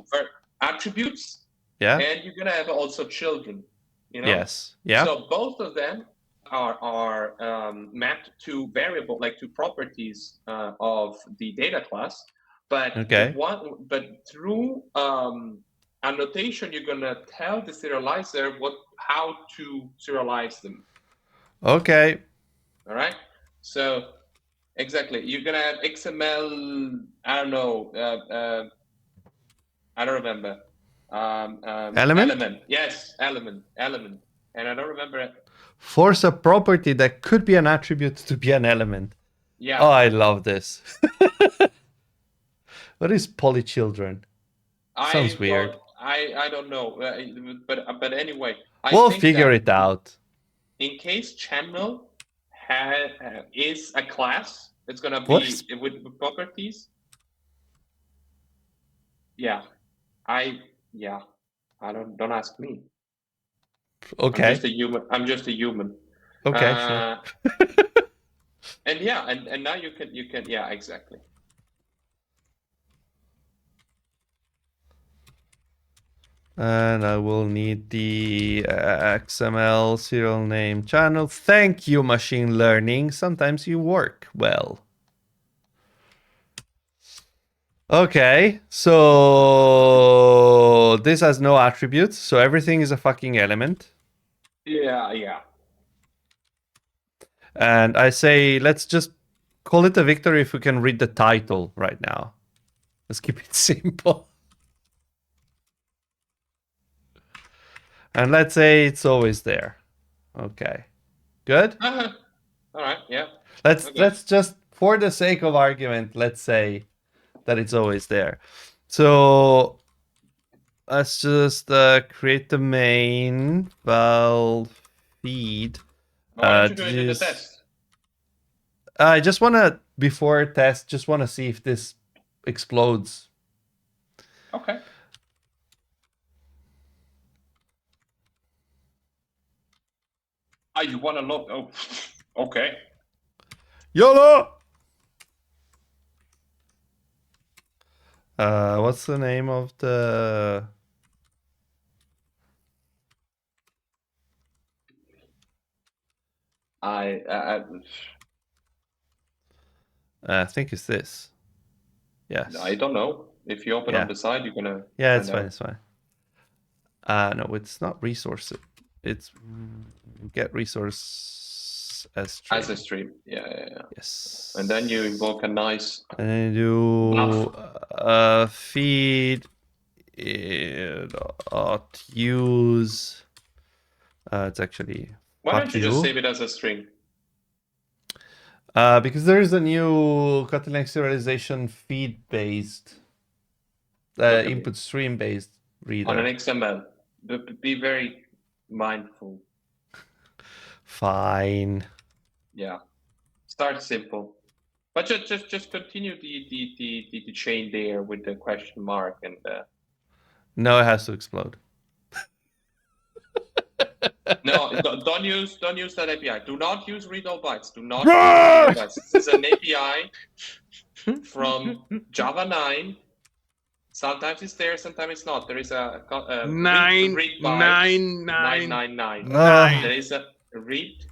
Attributes. Yeah. And you're gonna have also children. You know? Yes. Yeah. So both of them are mapped to variable, like to properties of the data class. But through annotation, you're gonna tell the serializer how to serialize them. Okay. All right. So exactly, you're gonna have XML. I don't know. I don't remember. Element. Yes, element. And I don't remember it. Force a property that could be an attribute to be an element. Yeah. Oh, I love this. What is polychildren? Sounds weird. I don't know, but anyway. We'll figure it out. In case channel is a class, it's gonna be with properties. Yeah. Don't ask me. Okay. I'm just a human. Okay, sure. And yeah, and now you can yeah, exactly. And I will need the XML serial name channel. Thank you, machine learning. Sometimes you work well. Okay, so this has no attributes, so everything is a fucking element. Yeah. And I say, let's just call it a victory if we can read the title right now. Let's keep it simple. And let's say it's always there. Okay. Good? All right. Yeah. Let's just, for the sake of argument, let's say that it's always there. So let's just create the main val feed. Why don't you do it in the test? I just want to, before test, just want to see if this explodes. Okay. You want to look? Oh, okay. YOLO! What's the name of the... I think it's this. Yes. I don't know. If you open on the side, you're gonna. Yeah, it's fine. It's fine. No, it's not resource. It's get resource as stream. As a stream. Yeah. Yes. And then you invoke a nice. And then you do feed use. It's actually. Why don't you just save it as a string? Because there is a new Kotlin serialization feed-based, input stream-based reader. On an XML. Be very mindful. Fine. Yeah. Start simple. But just continue the chain there with the question mark and No, it has to explode. No, don't use that API. Do not use read all bytes. Do not use read all bytes. This is an API from Java 9. Sometimes it's there, sometimes it's not. There is a read bytes 999. There is a read.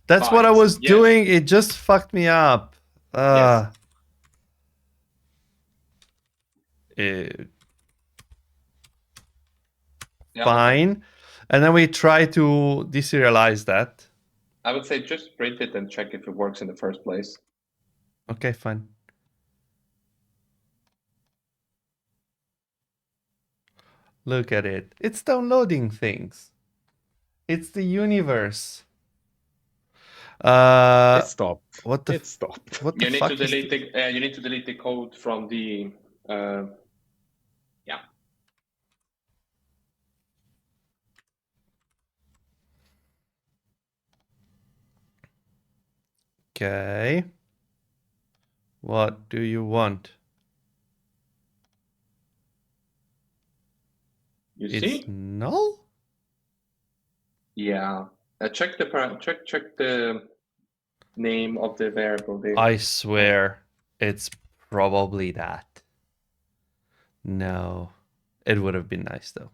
That's bytes. what I was doing. It just fucked me up. Yes. Fine. And then we try to deserialize that. I would say just print it and check if it works in the first place. Okay, fine. Look at it. It's downloading things. It's the universe. It stopped. What the? It stopped. What the You need fuck to delete the. You need to delete the code from the. Yeah. Okay. What do you want? You It's see? null? Yeah. Check the name of the variable there. I swear it's probably that. No. It would have been nice though.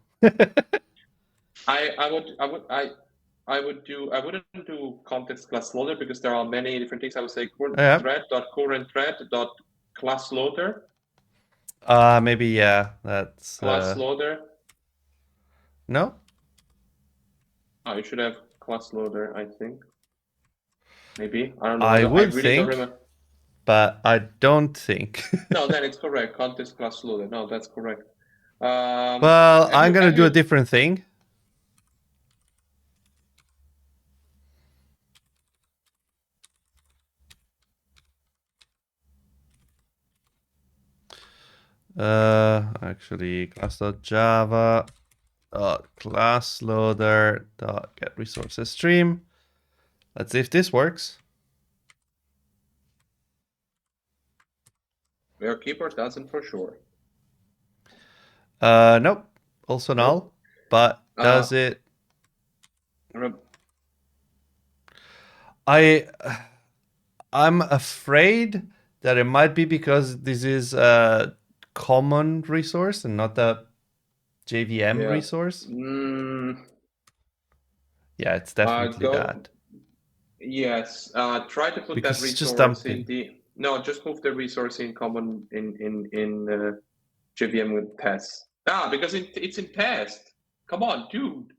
I wouldn't do context class loader because there are many different things. I would say current thread.class loader. Maybe yeah, that's class loader. No? Oh, you should have class loader, I think. Maybe. I don't know. I would really think, don't remember. but I don't think. No, then it's correct. Context class loader. No, that's correct. Well, I'm gonna do a different thing. Actually, class.java class loader get resources stream. Let's see if this works. Your keyboard doesn't for sure. Nope. Also null. But does it? I'm afraid that it might be because this is a common resource and not a JVM resource. Yeah, it's definitely that. Yes. Try to put Because that it's just resource in the. No, just move the resource in common in JVM with test. Because it's in test. Come on, dude.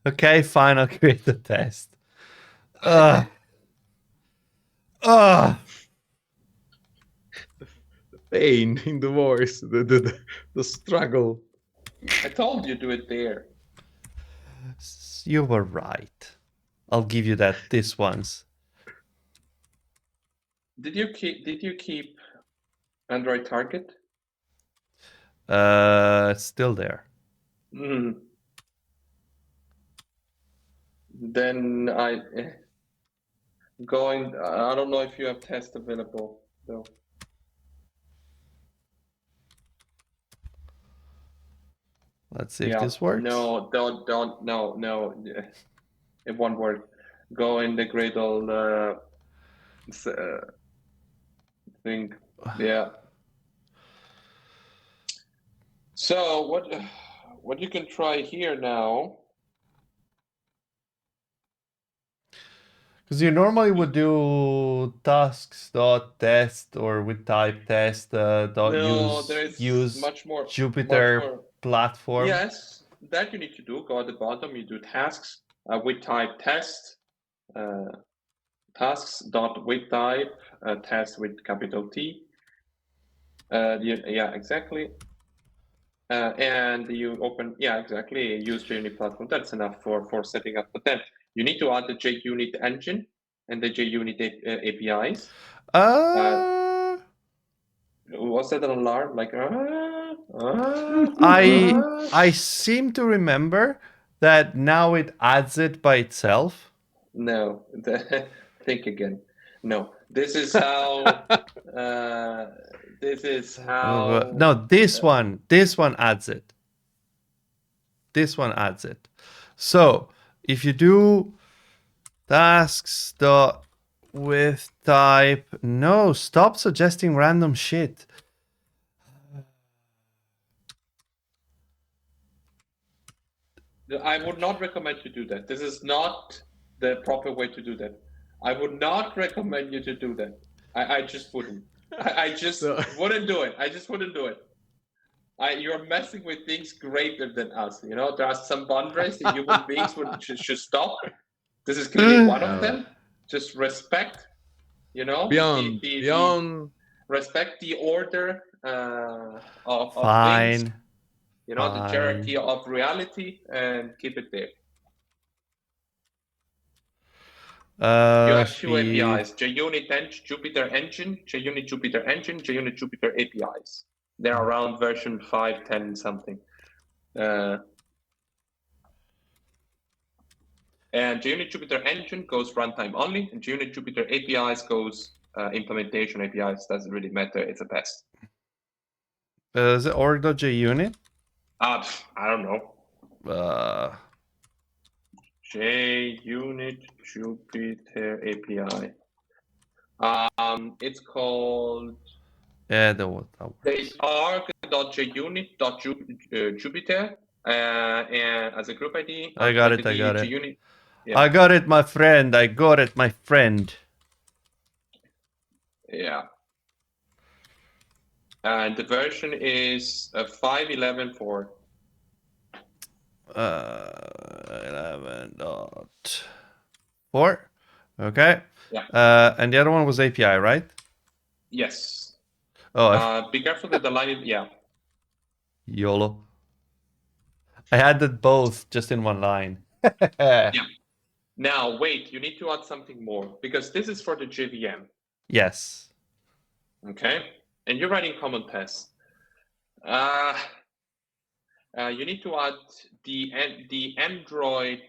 Okay, fine. I'll create the test. Pain in the voice, the struggle. I told you do it there. You were right. I'll give you that this once. Did you keep Android Target? It's still there. Then I don't know if you have test available though. Let's see if this works. No, no. It won't work. Go in the Gradle thing. Yeah. So what you can try here now? Because you normally would do tasks.test or with type test use much more Jupyter platform. Yes, that you need to do. Go at the bottom. You do tasks with type test. Tasks.with type test with capital T. Yeah, exactly. And you open, exactly, use JUnit platform. That's enough for setting up. But then you need to add the JUnit engine and the JUnit APIs. Was that an alarm? Like, I seem to remember that now it adds it by itself. No, think again. No, this is how. No, this one adds it. This one adds it. So if you do tasks.with type, no, stop suggesting random shit. I would not recommend you do that. This is not the proper way to do that. I would not recommend you to do that. I just wouldn't. I just wouldn't do it. I just wouldn't do it. You're messing with things greater than us. You know, there are some boundaries that human beings should stop. This is clearly one of them. Just respect, Beyond. Respect the order of Fine. things. The hierarchy of reality, and keep it there. You have two APIs: JUnit Jupyter Engine, JUnit Jupyter Engine, JUnit Jupyter APIs. They're around version 5.10 something. And JUnit Jupyter Engine goes runtime only, and JUnit Jupyter APIs goes implementation APIs. Doesn't really matter. It's a test. Is it org.junit? I don't know. JUnit Jupyter API. It's called. Yeah, They arg.junit.jupyter and as a group ID. I got it. JUnit. Yeah. I got it, my friend. Yeah. And the version is 5.11.4. 11.4. Okay. Yeah. And the other one was API, right? Yes. Oh. Be careful that the line. Yeah. YOLO. I added both just in one line. Yeah. Now wait. You need to add something more because this is for the JVM. Yes. Okay. And you're writing common tests. You need to add the Android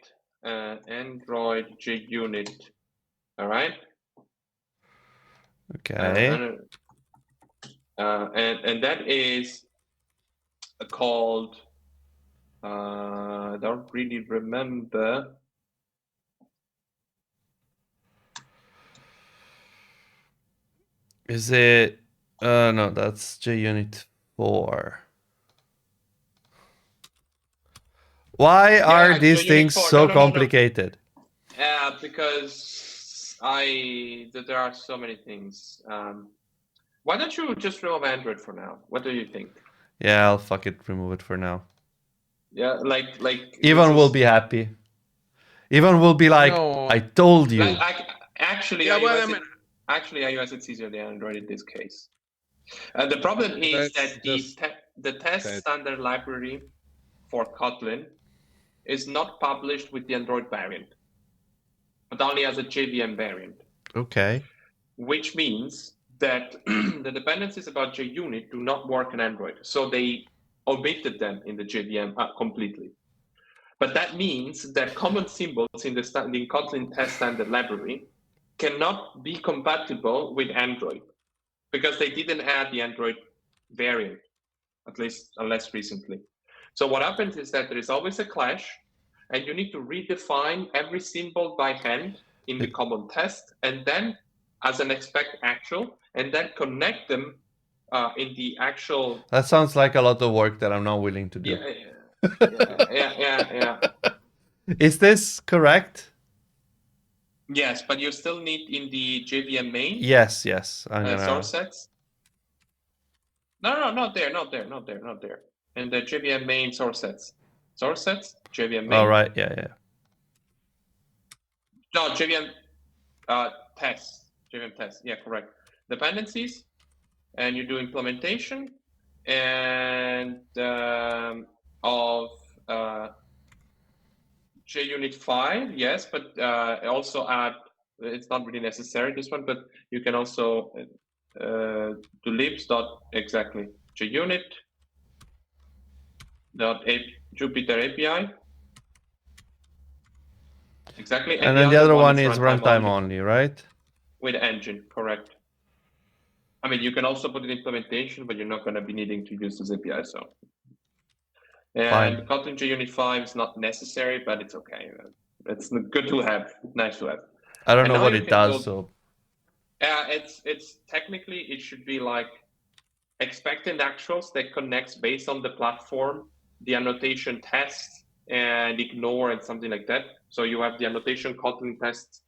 JUnit. All right. Okay. And that is called. I don't really remember. Is it? No, that's JUnit 4. Why are these things so complicated? Because there are so many things. Why don't you just remove Android for now? What do you think? Yeah, I'll fuck it, remove it for now. Yeah, like Ivan will be happy. Ivan will be like, No. I told you. Actually, Yeah, well, I iOS, mean, actually, iOS it's easier than Android in this case. The problem is That's that just the test that. standard library for Kotlin is not published with the Android variant, but only as a JVM variant. Okay. Which means that the dependencies about JUnit do not work on Android. So they omitted them in the JVM completely. But that means that common symbols in the Kotlin test standard library cannot be compatible with Android because they didn't add the Android variant, at least unless recently. So what happens is that there is always a clash, and you need to redefine every symbol by hand in the common test, and then as an expect actual, and then connect them in the actual. That sounds like a lot of work that I'm not willing to do. Yeah. Is this correct? Yes, but you still need in the JVM main. Yes. I'm gonna... source sets. No, not there. And the JVM main source sets, JVM main. All right. Yeah. No, JVM tests. JVM tests. Yeah, correct. Dependencies, and you do implementation and of JUnit 5. Yes, but also add. It's not really necessary this one, but you can also do libs dot exactly JUnit dot Jupyter API. Exactly. And then the other one is runtime only, right? With engine, correct. I mean, you can also put it in implementation, but you're not going to be needing to use this API. So, and Kotlin JUnit 5 is not necessary, but it's okay. It's good to have, nice to have. I don't know what it does, so. It's technically it should be like expected actuals that connects based on the platform, the annotation test and ignore and something like that. So you have the annotation Kotlin test,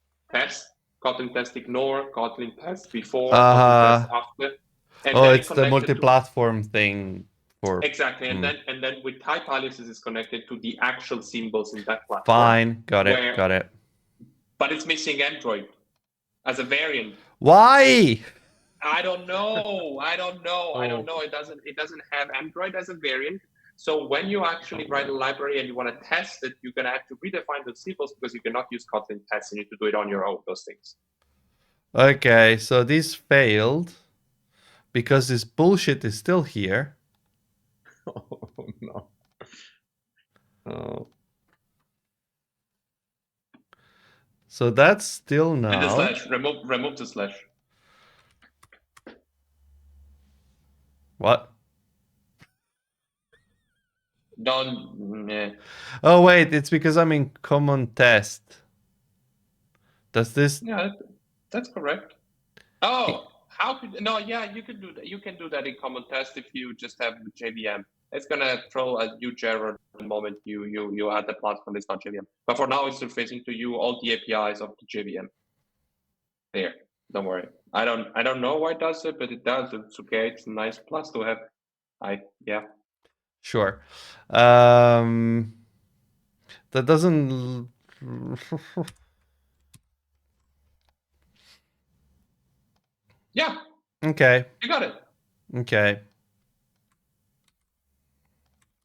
Kotlin test ignore, Kotlin test before, Kotlin test after. And then it's the multi-platform thing. Exactly, and then with type aliases is connected to the actual symbols in that platform. Fine, got it. But it's missing Android as a variant. Why? I don't know. It doesn't have Android as a variant. So when you actually write a library and you want to test it, you're gonna have to redefine the symbols because you cannot use Kotlin tests. You need to do it on your own. Those things. Okay, so this failed because this bullshit is still here. Oh no. Oh. So that's still now. And the slash. Remove the slash. What? Don't. Oh wait, it's because I'm in common test. Does this? Yeah, that's correct. Oh, how could no? Yeah, you could do that. You can do that in common test if you just have JVM. It's gonna throw a huge error the moment you add the platform that's not JVM. But for now, it's surfacing to you all the APIs of the JVM. There, don't worry. I don't know why it does it, but it does. It's okay. It's a nice plus to have. Yeah. Sure. That doesn't. Yeah. Okay. You got it. Okay.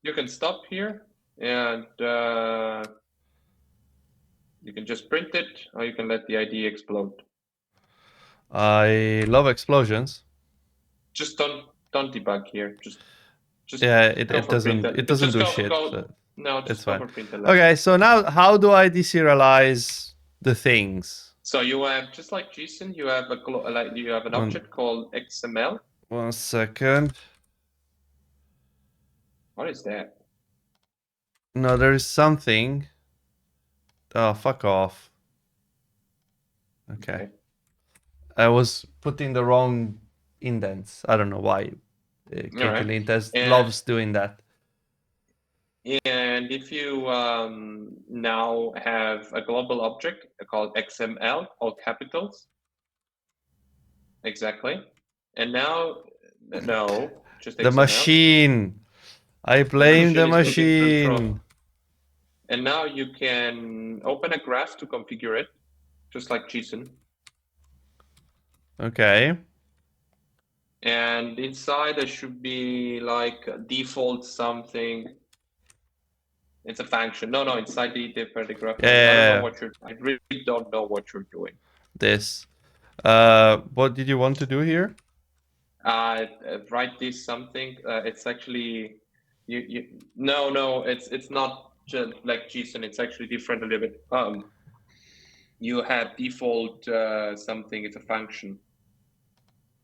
You can stop here and you can just print it, or you can let the IDE explode. I love explosions. Just don't debug here. Just yeah, it doesn't do shit. No, just it's fine. print okay, so now how do I deserialize the things? So you have, just like JSON, you have an object called XML. 1 second. What is that? No, there is something. Oh, fuck off. Okay. I was putting the wrong indents. I don't know why. Kotlin test loves doing that. And if you now have a global object called XML, all capitals, exactly. And now, no, just The XML. machine. I blame the machine. And now you can open a graph to configure it, just like JSON. Okay. And inside there should be like a default something. It's a function. No, inside the graph. Yeah. I don't know what I really don't know what you're doing. This. What did you want to do here? Write this something. It's actually no. It's not just like JSON. It's actually different a little bit. You have default something. It's a function.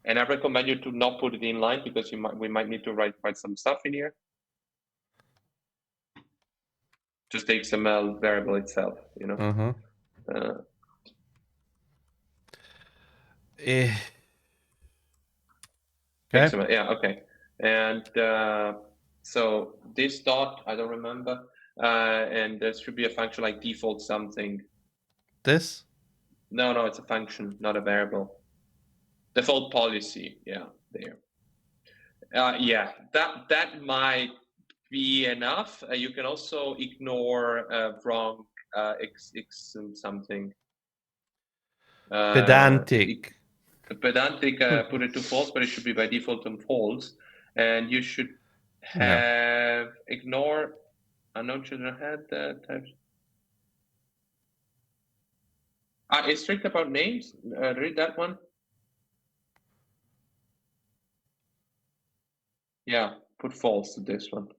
And I recommend you to not put it in line because we might need to write quite some stuff in here. Just the XML variable itself, you know. Okay. XML, yeah, okay. And so this dot, I don't remember, and there should be a function like default something. This? No, it's a function, not a variable. Default policy, yeah, there. Yeah, that might be enough. You can also ignore wrong x something. Pedantic. Pedantic, put it to false, but it should be by default on false. And you should have ignore unknown children had types. Is strict about names? Read that one. Yeah, put false to this one.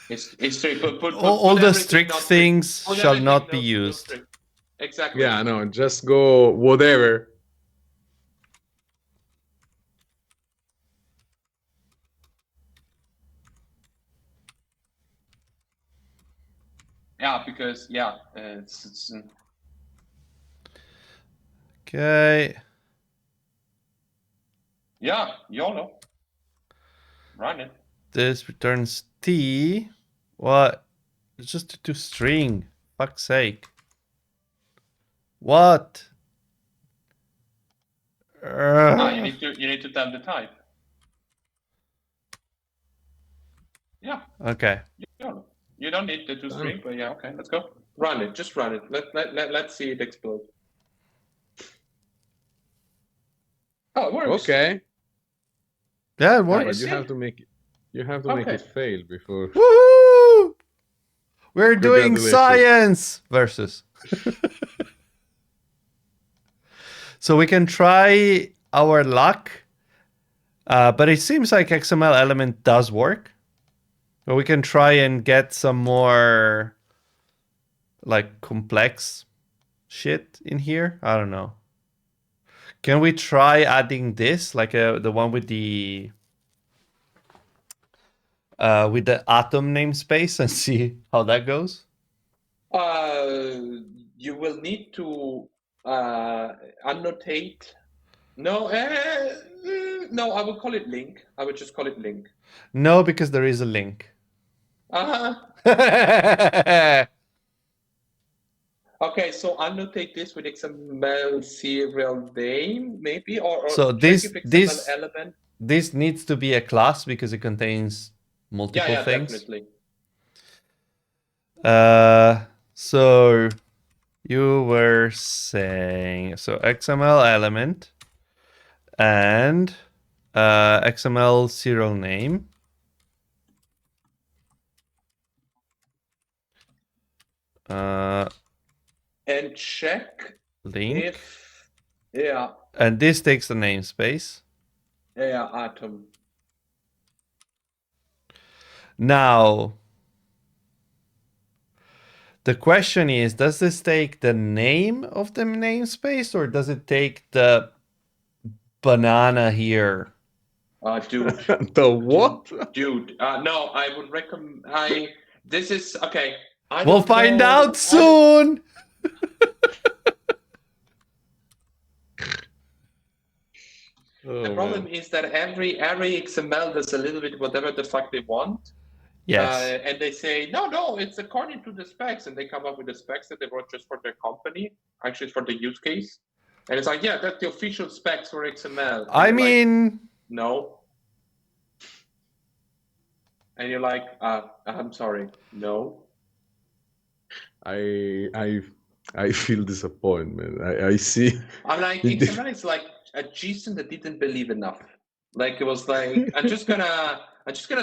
It's strict. All the strict things shall not be used. Exactly. Yeah, no, just go whatever. Yeah, because it's Okay. Yeah, YOLO. Run it. This returns T. What? It's just to string. Fuck's sake. What? You need to tell the type. Yeah. Okay. YOLO. You don't need the to string, but yeah, okay, let's go. Run it. Just run it. Let's see it explode. Oh, it works. Okay. Yeah, it works. But you have to make it. You have to make it fail before. Woo! We're doing science versus. So we can try our luck, but it seems like XML element does work. But we can try and get some more like complex shit in here. I don't know. Can we try adding this, like the one with the atom namespace, and see how that goes? You will need to annotate. No, no, I would call it link. I would just call it link. No, because there is a link. Okay, so annotate this with XML serial name, maybe, or so this element. This needs to be a class because it contains multiple things. Definitely. So you were saying XML element and XML serial name. And check link. If and this takes the namespace. Atom. Now the question is, does this take the name of the namespace or does it take the banana here? Dude. The what? Dude. No, I would recommend. This is okay. We'll find out soon. The problem is that every XML does a little bit whatever the fuck they want. Yes. And they say, no, it's according to the specs. And they come up with the specs that they wrote just for their company, actually for the use case. And it's like, yeah, that's the official specs for XML. And I mean, no. And you're like, I'm sorry, no. I feel disappointment. I see. I'm like, XML is like a JSON that didn't believe enough. Like it was like, I'm just gonna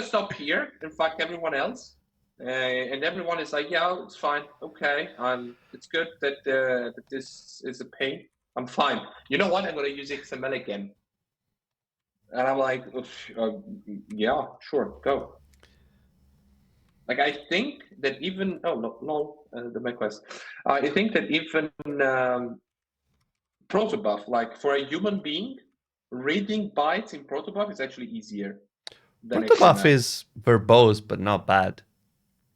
stop here and fuck everyone else. And everyone is like, yeah, it's fine, okay. It's good that that this is a pain. I'm fine. You know what? I'm gonna use XML again. And I'm like, yeah, sure, go. Like I think that even the my quest. I think that even protobuf, like for a human being, reading bytes in protobuf is actually easier than protobuf XML. is verbose, but not bad.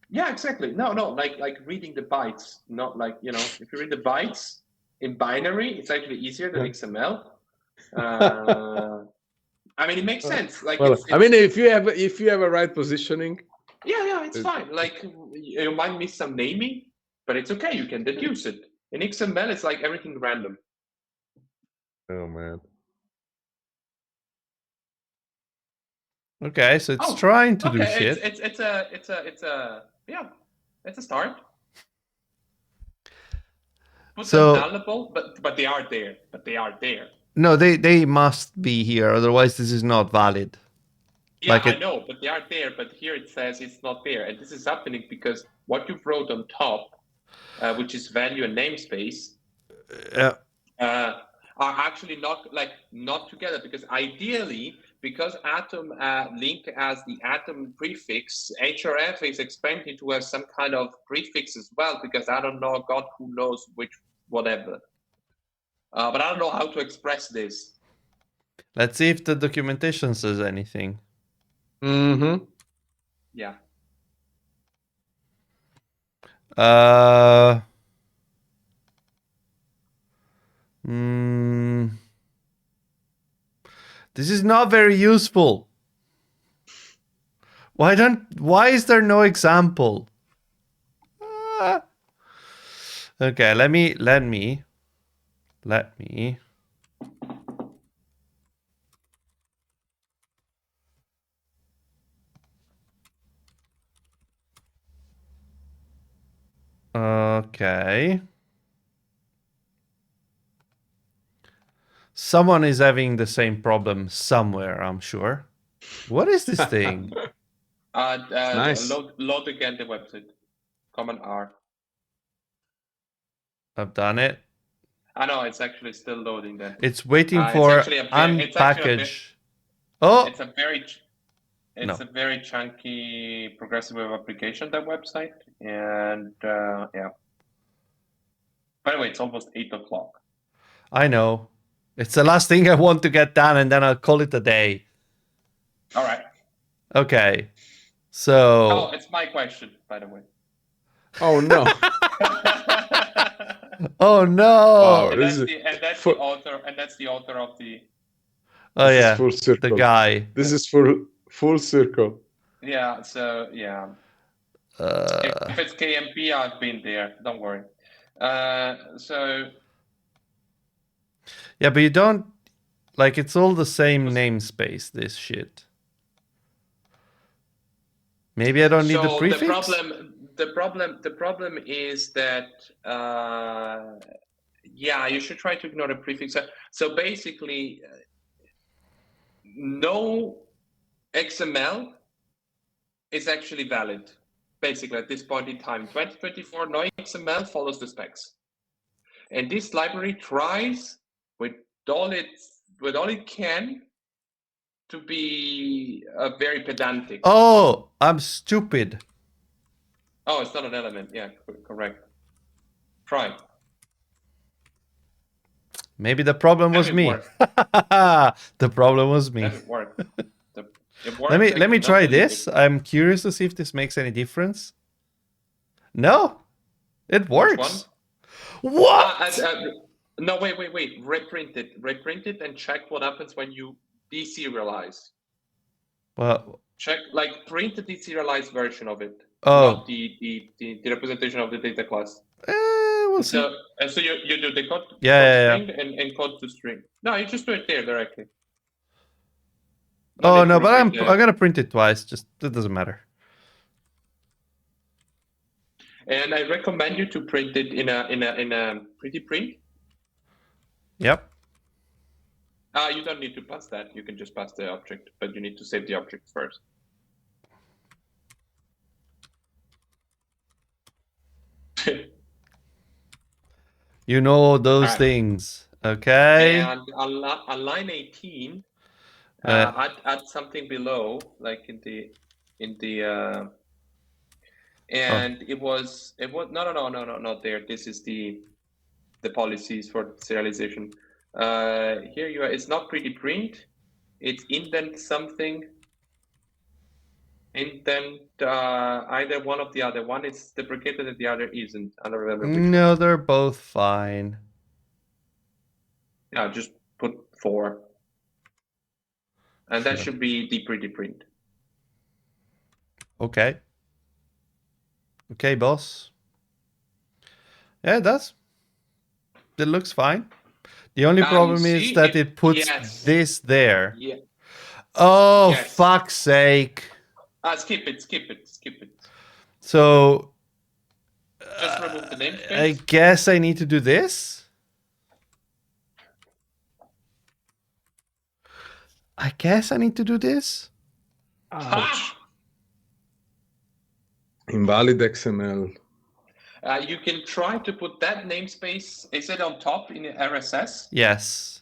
Yeah, exactly. No, like reading the bytes, not like, you know, if you read the bytes in binary, it's actually easier than XML. I mean, it makes sense. Like, well, I mean, if you have a right positioning. Yeah, it's fine. Like you might miss some naming, but it's okay. You can deduce it. In XML, it's like everything random. Oh man. Okay, so it's trying to do shit. It's a start. Put them nullable, but they are there. No, they must be here, otherwise this is not valid. Yeah, like I know, but they are there. But here it says it's not there, and this is happening because what you wrote on top, which is value and namespace, are actually not together. Because ideally, because atom link as the atom prefix, href is expected to have some kind of prefix as well. Because I don't know, God who knows which whatever. But I don't know how to express this. Let's see if the documentation says anything. Mm-hmm. Yeah. This is not very useful. Why is there no example? Okay, let me. Okay. Someone is having the same problem somewhere, I'm sure. What is this thing? Nice. Load again the website. Command R. I've done it. I know, it's actually still loading then. It's waiting for unpackage. Oh! It's a very chunky progressive web application, that website. And yeah. By the way, it's almost 8 o'clock. I know. It's the last thing I want to get done, and then I'll call it a day. All right. Okay. So. Oh, it's my question, by the way. Oh no. Oh no. Wow, that's the author of the. Oh yeah. Full circle. The guy. This is full circle. Yeah. So yeah. If it's KMP, I've been there. Don't worry. So. Yeah, but you don't like. It's all the same namespace. This shit. Maybe I don't need the prefix. The problem is that yeah, you should try to ignore the prefix. So basically, no XML is actually valid. Basically, at this point in time, 2024, no XML follows the specs, and this library tries with all it can to be very pedantic. Oh, I'm stupid. Oh, it's not an element. Yeah, correct. Try. Maybe the problem was me. The problem was me. Doesn't work. Let me try this. I'm curious to see if this makes any difference. No, it works. What? No, wait. Reprint it and check what happens when you deserialize. Well, check, like print the deserialized version of it, Oh. not the representation of the data class. We'll see. So you do the code, Yeah. string and code to string. No, you just do it there directly. Oh no, but I'm gonna print it twice. Just it doesn't matter. And I recommend you to print it in a pretty print. Yep. You don't need to pass that. You can just pass the object, but you need to save the object first. You know those things, okay? And on line 18, add something below, like in the and it was no, not there. This is the policies for serialization. Here you are. It's not pretty print. It's indent something. Indent either one of the other. One is deprecated and the other isn't. I don't remember which No, one. they're both fine. Yeah, just put 4. And that should be the pretty print. Okay. Okay, boss. Yeah, it does. It looks fine. The only problem is that it puts this there. Yeah. Oh, fuck's sake. Skip it. So just remove the namespace. I guess I need to do this. Ouch. Invalid XML. You can try to put that namespace. Is it on top in RSS? Yes.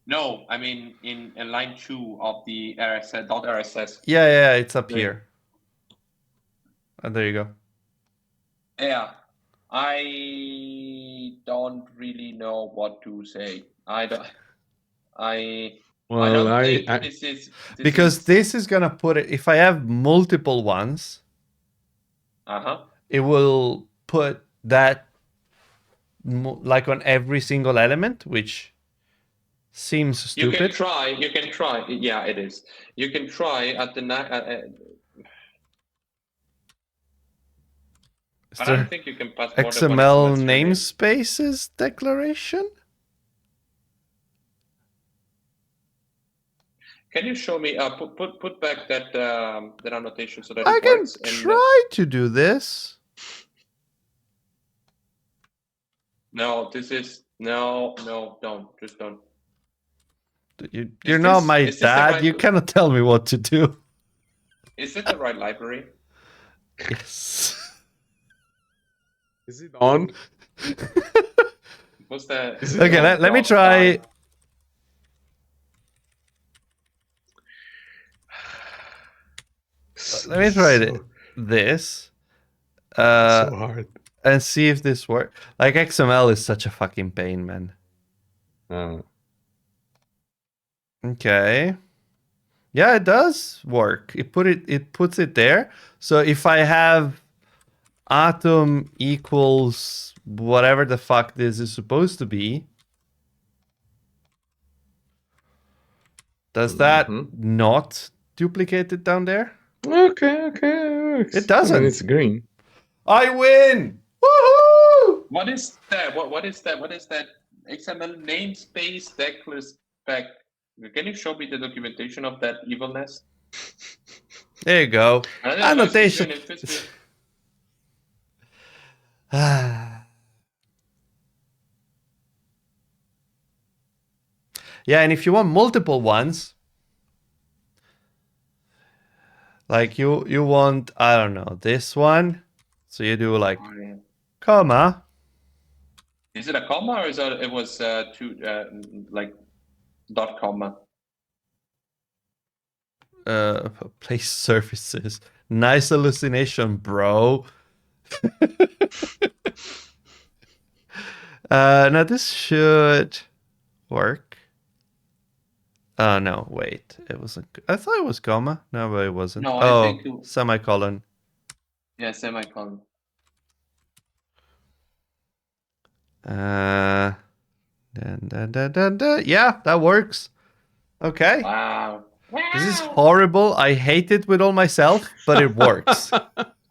No, I mean in line 2 of the RSS. Yeah, it's up here. And there you go. Yeah, I don't really know what to say. This is gonna put it. If I have multiple ones, it will put that like on every single element, which seems stupid. You can try. Yeah, it is. You can try at the but I don't think you can pass more XML namespaces declaration. Can you show me? Put back that annotation so that I it works. I can try to do this. No, this is no, just don't. You're not my dad. You cannot tell me what to do. Is it the right library? Yes. Is it on? What's that? Okay, let me try. Let me try this. So hard. And see if this works. Like XML is such a fucking pain, man. Okay. Yeah, it does work. It puts it there. So if I have atom equals whatever the fuck this is supposed to be, does that not duplicate it down there? Okay, it works. It doesn't. I mean, it's green. I win! Woohoo! What is that? What is that? What is that? XML namespace declares spec. Can you show me the documentation of that evilness? There you go. Annotation. Yeah, and if you want multiple ones, like you want, I don't know, this one. So you do like comma. Is it a comma or is it was like dot comma? Place surfaces. Nice hallucination, bro. Now this should work. Oh no, wait. It wasn't. I thought it was comma. No, but it wasn't. No, I think it... semicolon. Yeah, semicolon. Yeah, that works. Okay. Wow. This is horrible. I hate it with all myself, but it works.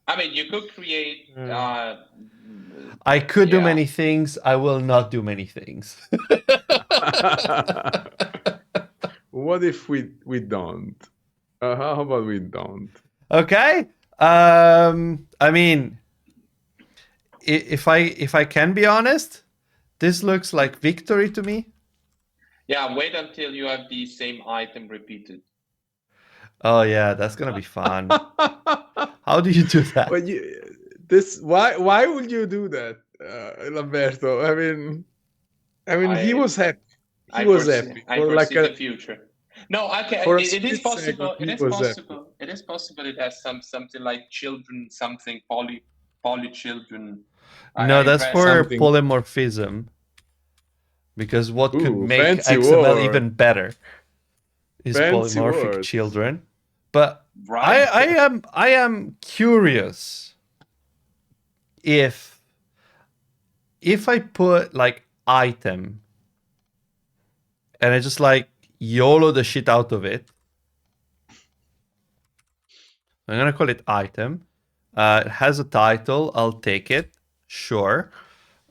I mean, you could create. I could do Yeah. many things. I will not do many things. What if we don't? How about we don't? Okay. I mean, if I can be honest, this looks like victory to me. Yeah, wait until you have the same item repeated. Oh yeah, that's gonna be fun. How do you do that? But why would you do that, Lamberto? I mean, he was happy. He was happy I for foresee like the future. No, okay. for a It is split possible. second, It he is was happy. possible. It is possible. It has something like children, something poly children. No, that's for Something. polymorphism. Because what could Ooh, make fancy XML word. even better is Fancy polymorphic words. children. But Right. I am curious if I put like item and I just like YOLO the shit out of it. I'm gonna call it item. It has a title. I'll take it. Sure.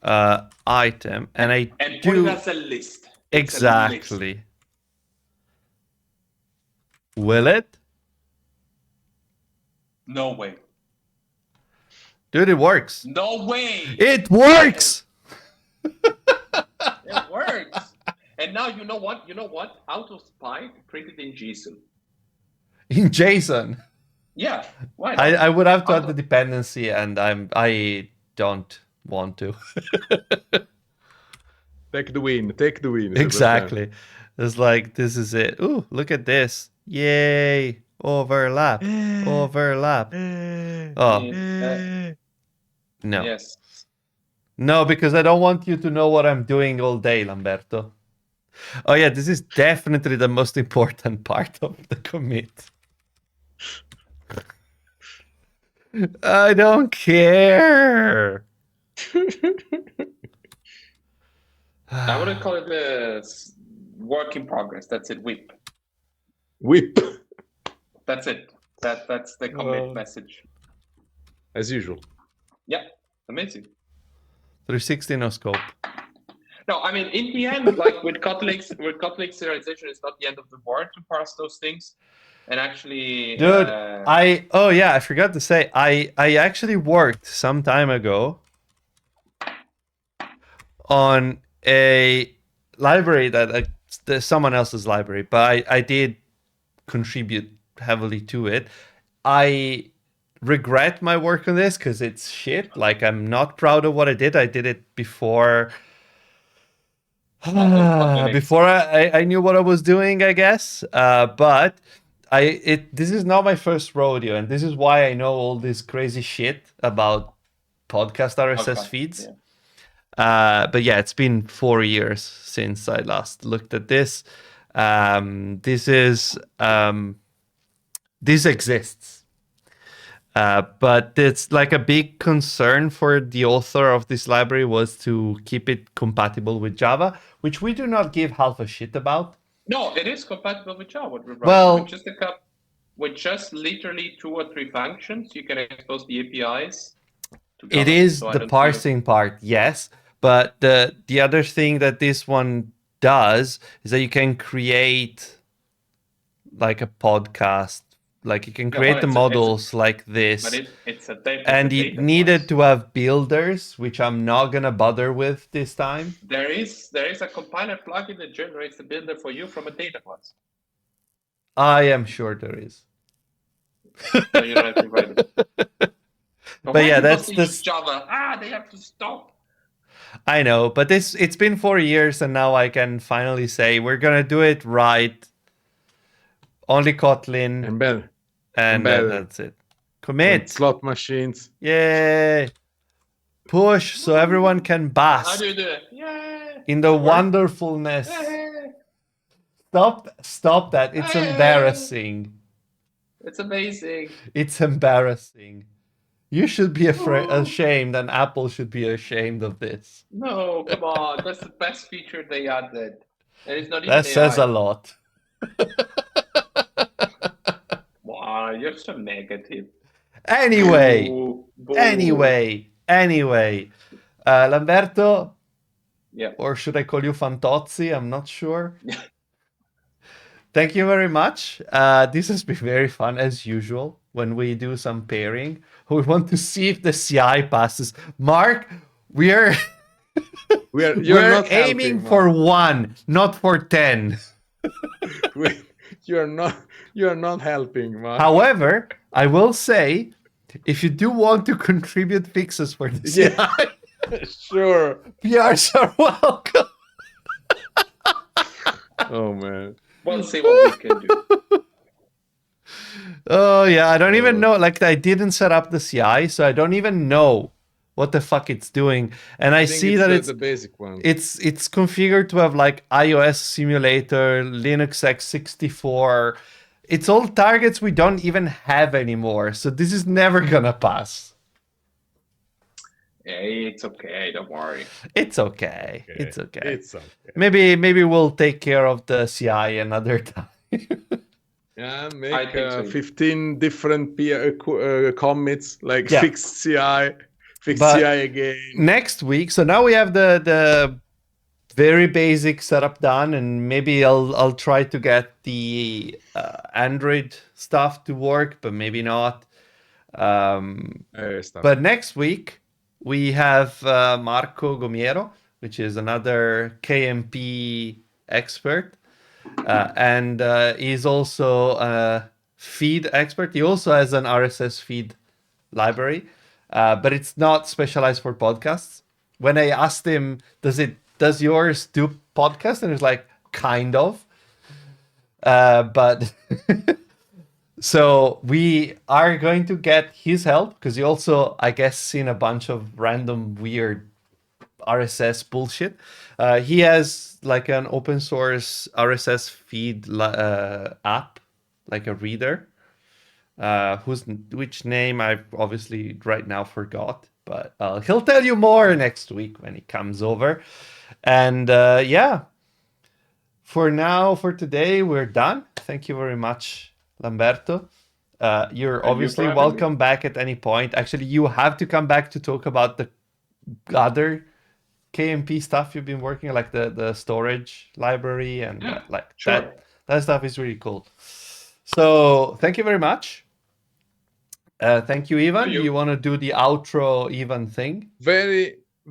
Item, and I and do put it as a list. It's a list. exactly. Will it? No way. Dude, it works. No way. It works. It works. And now you know what? You know what? Out of spite, print it in JSON. In JSON. Yeah. Why not? I would have to add the dependency, and I don't want to. Take the win. Take the win. Exactly. It's like, this is it. Ooh, look at this. Yay. Overlap. Overlap. Oh, no. Yes. No, because I don't want you to know what I'm doing all day, Lamberto. Oh yeah, this is definitely the most important part of the commit. I don't care. I wouldn't call it a work in progress. That's it. Whip. Whip. That's it. That's the commit message. As usual. Yeah. Amazing. 360 no scope. No, I mean, in the end, like with Kotlin serialization, it's not the end of the world to parse those things. And actually, Dude, I forgot to say, I actually worked some time ago on a library that someone else's library, but I did contribute heavily to it. I regret my work on this because it's shit. Like, I'm not proud of what I did. I did it before I knew what I was doing, I guess. But this is not my first rodeo, and this is why I know all this crazy shit about podcast RSS feeds. Yeah. But yeah, it's been 4 years since I last looked at this. This exists. But it's like a big concern for the author of this library was to keep it compatible with Java, which we do not give half a shit about. No, it is compatible with Java. Well, with just literally 2 or 3 functions, you can expose the APIs. To Java. It is the parsing part, yes. But the other thing that this one does is that you can create like a podcast. Like you can create the models like this. But and it needed to have builders, which I'm not gonna bother with this time. There is a compiler plugin that generates the builder for you from a data class. I am sure there is. So you don't have to write it. But yeah, that's Java. They have to stop. I know, but it's been 4 years, and now I can finally say we're gonna do it right. Only Kotlin. And that's it. Commit. And slot machines. Yay. Push so everyone can bask. How do you do it? Yay. In the wonderfulness. Yay. Stop that. It's embarrassing. It's amazing. It's embarrassing. You should be ashamed, and Apple should be ashamed of this. No, come on. That's the best feature they added. And it's not even That says a lot. You're so negative. Anyway, Boo, boo. anyway, Lamberto, Yeah. or should I call you Fantozzi? I'm not sure. Thank you very much. This has been very fun as usual when we do some pairing. We want to see if the CI passes. Mark, we're You're not aiming helping, for Mark. 1, not for 10. You're not helping, Mark. However, I will say, if you do want to contribute fixes for the CI, Yeah, sure. PRs are welcome. Oh man. We'll see what we can do. Oh yeah, I don't even know. Like, I didn't set up the CI, so I don't even know what the fuck it's doing. And I think see that it's the basic one. It's configured to have like iOS simulator, Linux x64. It's all targets we don't even have anymore. So this is never gonna pass. Hey, it's okay. Don't worry. It's okay. It's okay. It's okay. Maybe we'll take care of the CI another time. Yeah, I make think so. 15 different commits, like Yeah. fix CI, fix But CI again. next week, so now we have the very basic setup done, and maybe I'll try to get the Android stuff to work, but maybe not. Stuff. But next week we have Marco Gomiero, which is another KMP expert, and he's also a feed expert. He also has an RSS feed library, but it's not specialized for podcasts. When I asked him, does yours do podcast? And he's like, kind of. But so we are going to get his help because he also, I guess, seen a bunch of random weird RSS bullshit. He has like an open source RSS feed app, like a reader, which name I obviously right now forgot, but he'll tell you more next week when he comes over. And yeah, for now, for today, we're done. Thank you very much, Lamberto. You're obviously welcome back at any point. Actually, you have to come back to talk about the other KMP stuff you've been working on, like the storage library and Sure. that stuff is really cool. So thank you very much. Thank you, Ivan. You want to do the outro Ivan thing?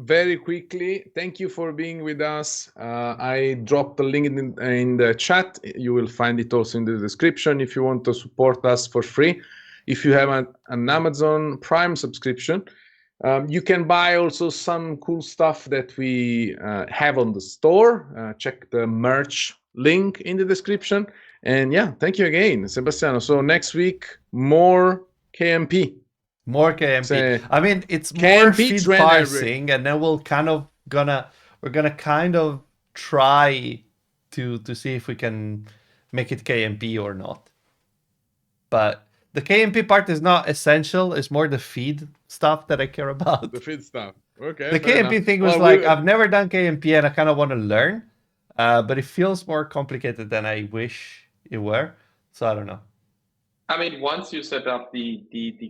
Very quickly, thank you for being with us. I dropped the link in the chat. You will find it also in the description if you want to support us for free. If you have an Amazon Prime subscription, you can buy also some cool stuff that we have on the store. Check the merch link in the description. And yeah, thank you again, Sebastiano. So next week, more KMP. More KMP. I mean, it's more feed parsing, and then we're gonna kind of try to see if we can make it KMP or not. But the KMP part is not essential. It's more the feed stuff that I care about. The feed stuff. Okay. The KMP thing was I've never done KMP and I kind of want to learn, but it feels more complicated than I wish it were. So I don't know. I mean, once you set up the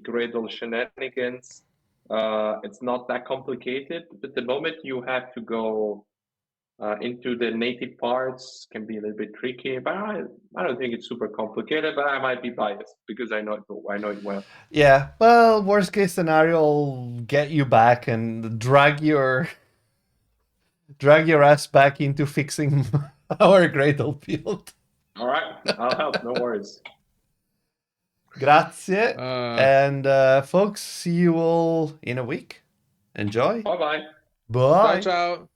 Gradle shenanigans, it's not that complicated. But the moment you have to go into the native parts, can be a little bit tricky. But I don't think it's super complicated. But I might be biased because I know it well. Yeah. Well, worst case scenario, I'll get you back and drag your ass back into fixing our Gradle field. All right, I'll help. No worries. Grazie. And folks, see you all in a week. Enjoy. Bye-bye. Bye. Ciao, ciao.